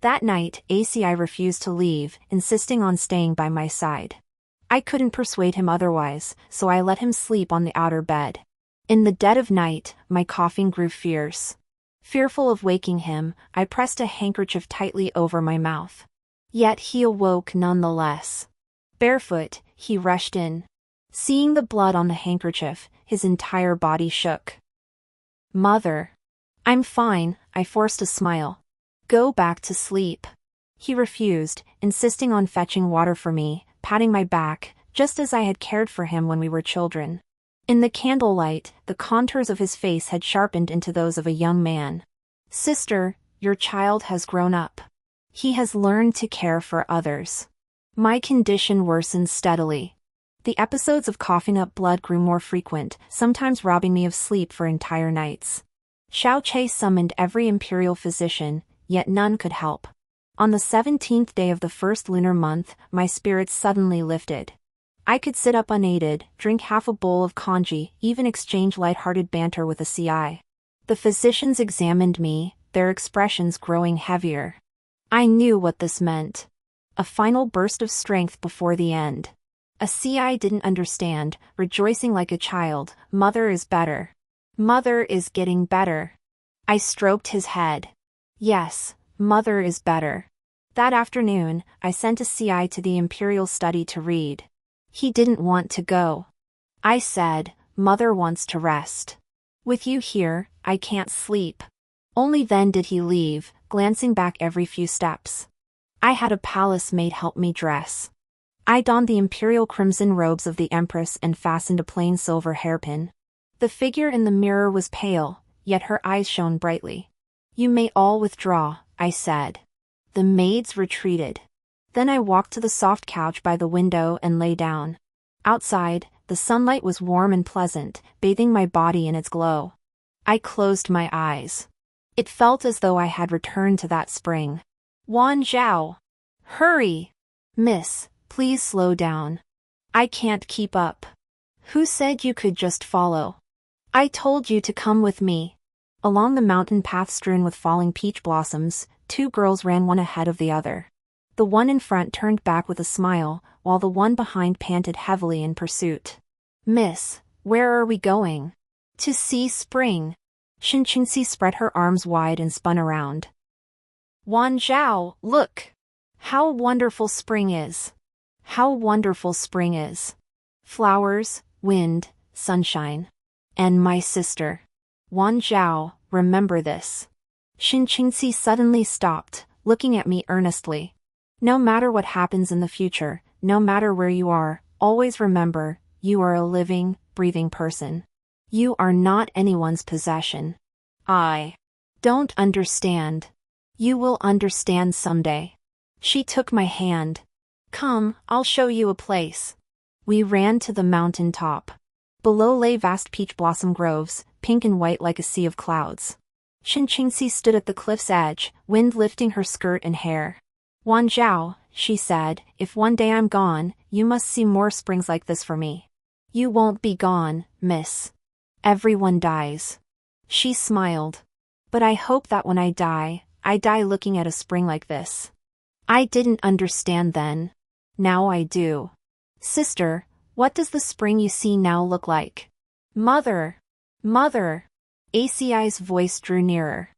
That night, ACI refused to leave, insisting on staying by my side. I couldn't persuade him otherwise, so I let him sleep on the outer bed. In the dead of night, my coughing grew fierce. Fearful of waking him, I pressed a handkerchief tightly over my mouth. Yet he awoke nonetheless. Barefoot, he rushed in. Seeing the blood on the handkerchief, his entire body shook. Mother. I'm fine, I forced a smile. Go back to sleep. He refused, insisting on fetching water for me, patting my back, just as I had cared for him when we were children. In the candlelight, the contours of his face had sharpened into those of a young man. Sister, your child has grown up. He has learned to care for others. My condition worsened steadily. The episodes of coughing up blood grew more frequent, sometimes robbing me of sleep for entire nights. Xiao Che summoned every imperial physician, yet none could help. On the 17th day of the first lunar month, my spirits suddenly lifted. I could sit up unaided, drink half a bowl of congee, even exchange light-hearted banter with a CI. The physicians examined me, their expressions growing heavier. I knew what this meant. A final burst of strength before the end. A CI didn't understand, rejoicing like a child. Mother is better. Mother is getting better. I stroked his head. Yes, mother is better. That afternoon, I sent a CI to the Imperial study to read. He didn't want to go. I said, mother wants to rest. With you here, I can't sleep. Only then did he leave, glancing back every few steps. I had a palace maid help me dress. I donned the imperial crimson robes of the empress and fastened a plain silver hairpin. The figure in the mirror was pale, yet her eyes shone brightly. You may all withdraw, I said. The maids retreated. Then I walked to the soft couch by the window and lay down. Outside, the sunlight was warm and pleasant, bathing my body in its glow. I closed my eyes. It felt as though I had returned to that spring. Wan Zhao! Hurry! Miss, please slow down. I can't keep up. Who said you could just follow? I told you to come with me. Along the mountain path strewn with falling peach blossoms, two girls ran one ahead of the other. The one in front turned back with a smile, while the one behind panted heavily in pursuit. Miss, where are we going? To see spring. Shinqingxi spread her arms wide and spun around. Wan Zhao, look! How wonderful spring is! How wonderful spring is! Flowers, wind, sunshine. And my sister. Wan Zhao, remember this. Shinqingxi suddenly stopped, looking at me earnestly. No matter what happens in the future, no matter where you are, always remember, you are a living, breathing person. You are not anyone's possession. I don't understand. You will understand someday. She took my hand. Come, I'll show you a place. We ran to the mountain top. Below lay vast peach blossom groves, pink and white like a sea of clouds. Shinqingxi stood at the cliff's edge, wind lifting her skirt and hair. Wan Zhao, she said, if one day I'm gone, you must see more springs like this for me. You won't be gone, miss. Everyone dies. She smiled. But I hope that when I die looking at a spring like this. I didn't understand then. Now I do. Sister, what does the spring you see now look like? Mother! Mother! ACI's voice drew nearer.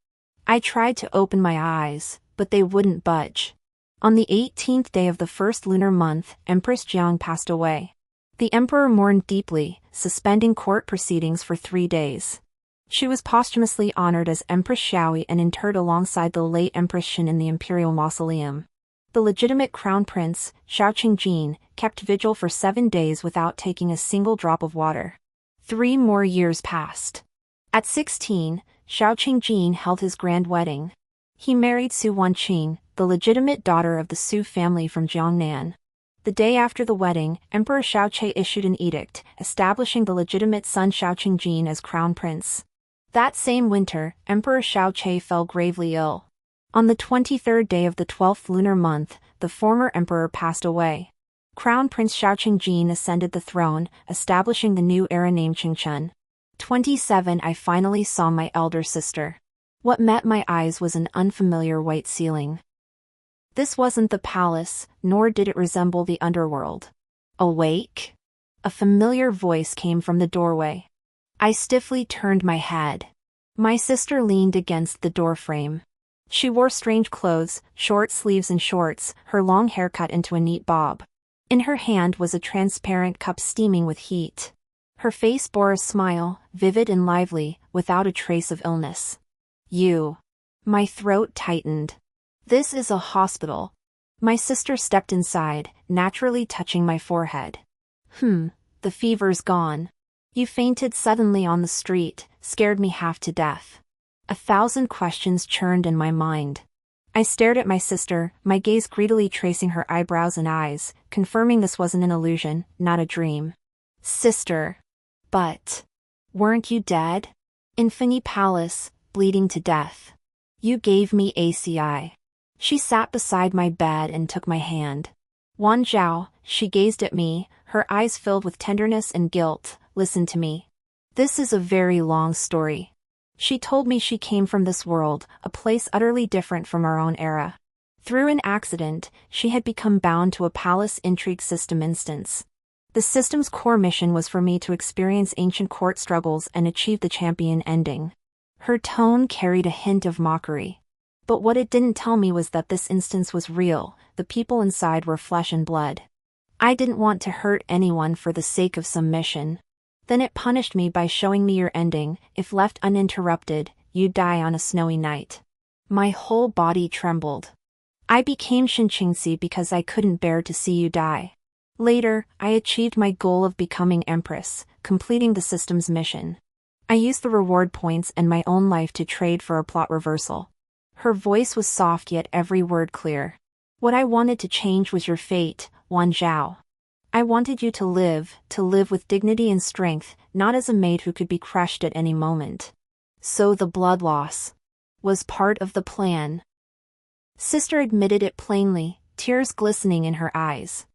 I tried to open my eyes, but they wouldn't budge. On the 18th day of the first lunar month, Empress Jiang passed away. The emperor mourned deeply, suspending court proceedings for 3 days. She was posthumously honored as Empress Xiaoyi and interred alongside the late Empress Xin in the imperial mausoleum. The legitimate crown prince, Xiao Qingjin, kept vigil for 7 days without taking a single drop of water. 3 more years passed. At 16, Xiao Qingjin held his grand wedding. He married Su Wanqing, the legitimate daughter of the Su family from Jiangnan. The day after the wedding, Emperor Xiaoqi issued an edict, establishing the legitimate son Xiao Qingjin as crown prince. That same winter, Emperor Xiaoqi fell gravely ill. On the 23rd day of the 12th lunar month, the former emperor passed away. Crown Prince Xiao Qingjin ascended the throne, establishing the new era named Qingchen. 27 I finally saw my elder sister. What met my eyes was an unfamiliar white ceiling. This wasn't the palace, nor did it resemble the underworld. Awake? A familiar voice came from the doorway. I stiffly turned my head. My sister leaned against the doorframe. She wore strange clothes, short sleeves and shorts, her long hair cut into a neat bob. In her hand was a transparent cup steaming with heat. Her face bore a smile, vivid and lively, without a trace of illness. You. My throat tightened. This is a hospital. My sister stepped inside, naturally touching my forehead. The fever's gone. You fainted suddenly on the street, scared me half to death. 1,000 questions churned in my mind. I stared at my sister, my gaze greedily tracing her eyebrows and eyes, confirming this wasn't an illusion, not a dream. Sister. But. Weren't you dead? In Fini Palace, bleeding to death. You gave me ACI. She sat beside my bed and took my hand. Wan Zhao, she gazed at me, her eyes filled with tenderness and guilt. Listen to me. This is a very long story. She told me she came from this world, a place utterly different from our own era. Through an accident, she had become bound to a palace intrigue system instance. The system's core mission was for me to experience ancient court struggles and achieve the champion ending. Her tone carried a hint of mockery. But what it didn't tell me was that this instance was real, the people inside were flesh and blood. I didn't want to hurt anyone for the sake of some mission. Then it punished me by showing me your ending. If left uninterrupted, you'd die on a snowy night. My whole body trembled. I became Shinchingsi because I couldn't bear to see you die. Later, I achieved my goal of becoming Empress, completing the system's mission. I used the reward points and my own life to trade for a plot reversal. Her voice was soft yet every word clear. What I wanted to change was your fate, Wan Zhao. I wanted you to live with dignity and strength, not as a maid who could be crushed at any moment. So the blood loss was part of the plan. Sister admitted it plainly, tears glistening in her eyes.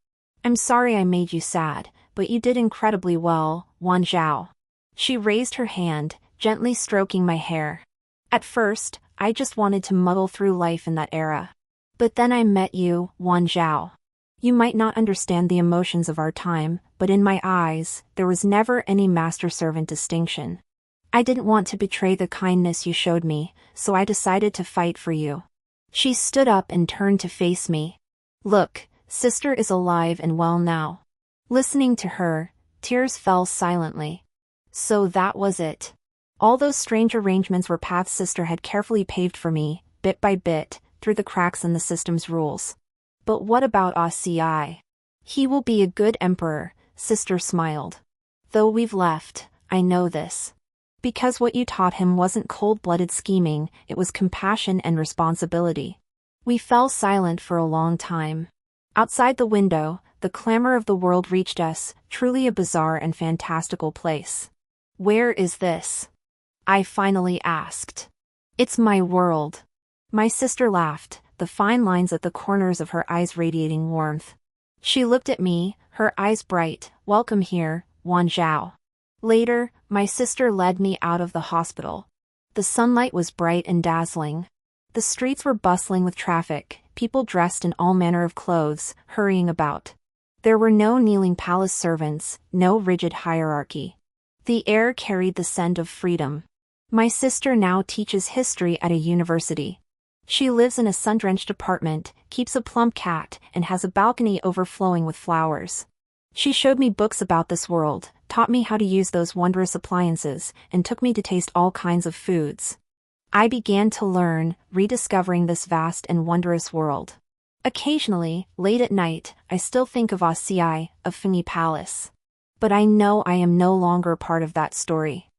I'm sorry I made you sad, but you did incredibly well, Wan Zhao. She raised her hand, gently stroking my hair. At first, I just wanted to muddle through life in that era. But then I met you, Wan Zhao. You might not understand the emotions of our time, but in my eyes, there was never any master-servant distinction. I didn't want to betray the kindness you showed me, so I decided to fight for you. She stood up and turned to face me. Look, sister is alive and well now. Listening to her, tears fell silently. So that was it. All those strange arrangements were paths sister had carefully paved for me, bit by bit, through the cracks in the system's rules. But what about ACI? He will be a good emperor, sister smiled. Though we've left, I know this. Because what you taught him wasn't cold-blooded scheming, it was compassion and responsibility. We fell silent for a long time. Outside the window, the clamor of the world reached us, truly a bizarre and fantastical place. Where is this? I finally asked. It's my world. My sister laughed, the fine lines at the corners of her eyes radiating warmth. She looked at me, her eyes bright. Welcome here, Wan Zhao. Later, my sister led me out of the hospital. The sunlight was bright and dazzling. The streets were bustling with traffic, people dressed in all manner of clothes, hurrying about. There were no kneeling palace servants, no rigid hierarchy. The air carried the scent of freedom. My sister now teaches history at a university. She lives in a sun-drenched apartment, keeps a plump cat, and has a balcony overflowing with flowers. She showed me books about this world, taught me how to use those wondrous appliances, and took me to taste all kinds of foods. I began to learn, rediscovering this vast and wondrous world. Occasionally, late at night, I still think of ACI, of Fengyi Palace. But I know I am no longer part of that story.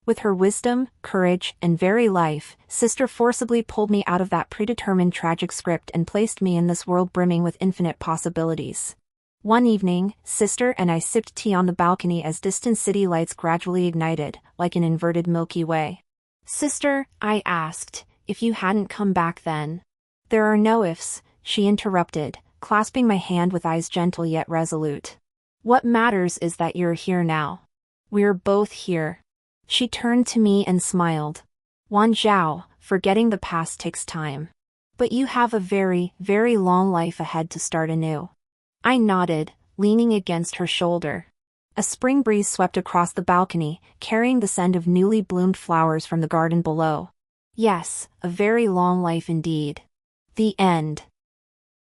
With her wisdom, courage, and very life, sister forcibly pulled me out of that predetermined tragic script and placed me in this world brimming with infinite possibilities. One evening, sister and I sipped tea on the balcony as distant city lights gradually ignited, like an inverted Milky Way. Sister, I asked, if you hadn't come back then. There are no ifs, she interrupted, clasping my hand with eyes gentle yet resolute. What matters is that you're here now. We're both here. She turned to me and smiled. Wan Zhao, forgetting the past takes time. But you have a very, very long life ahead to start anew. I nodded, leaning against her shoulder. A spring breeze swept across the balcony, carrying the scent of newly bloomed flowers from the garden below. Yes, a very long life indeed. The end.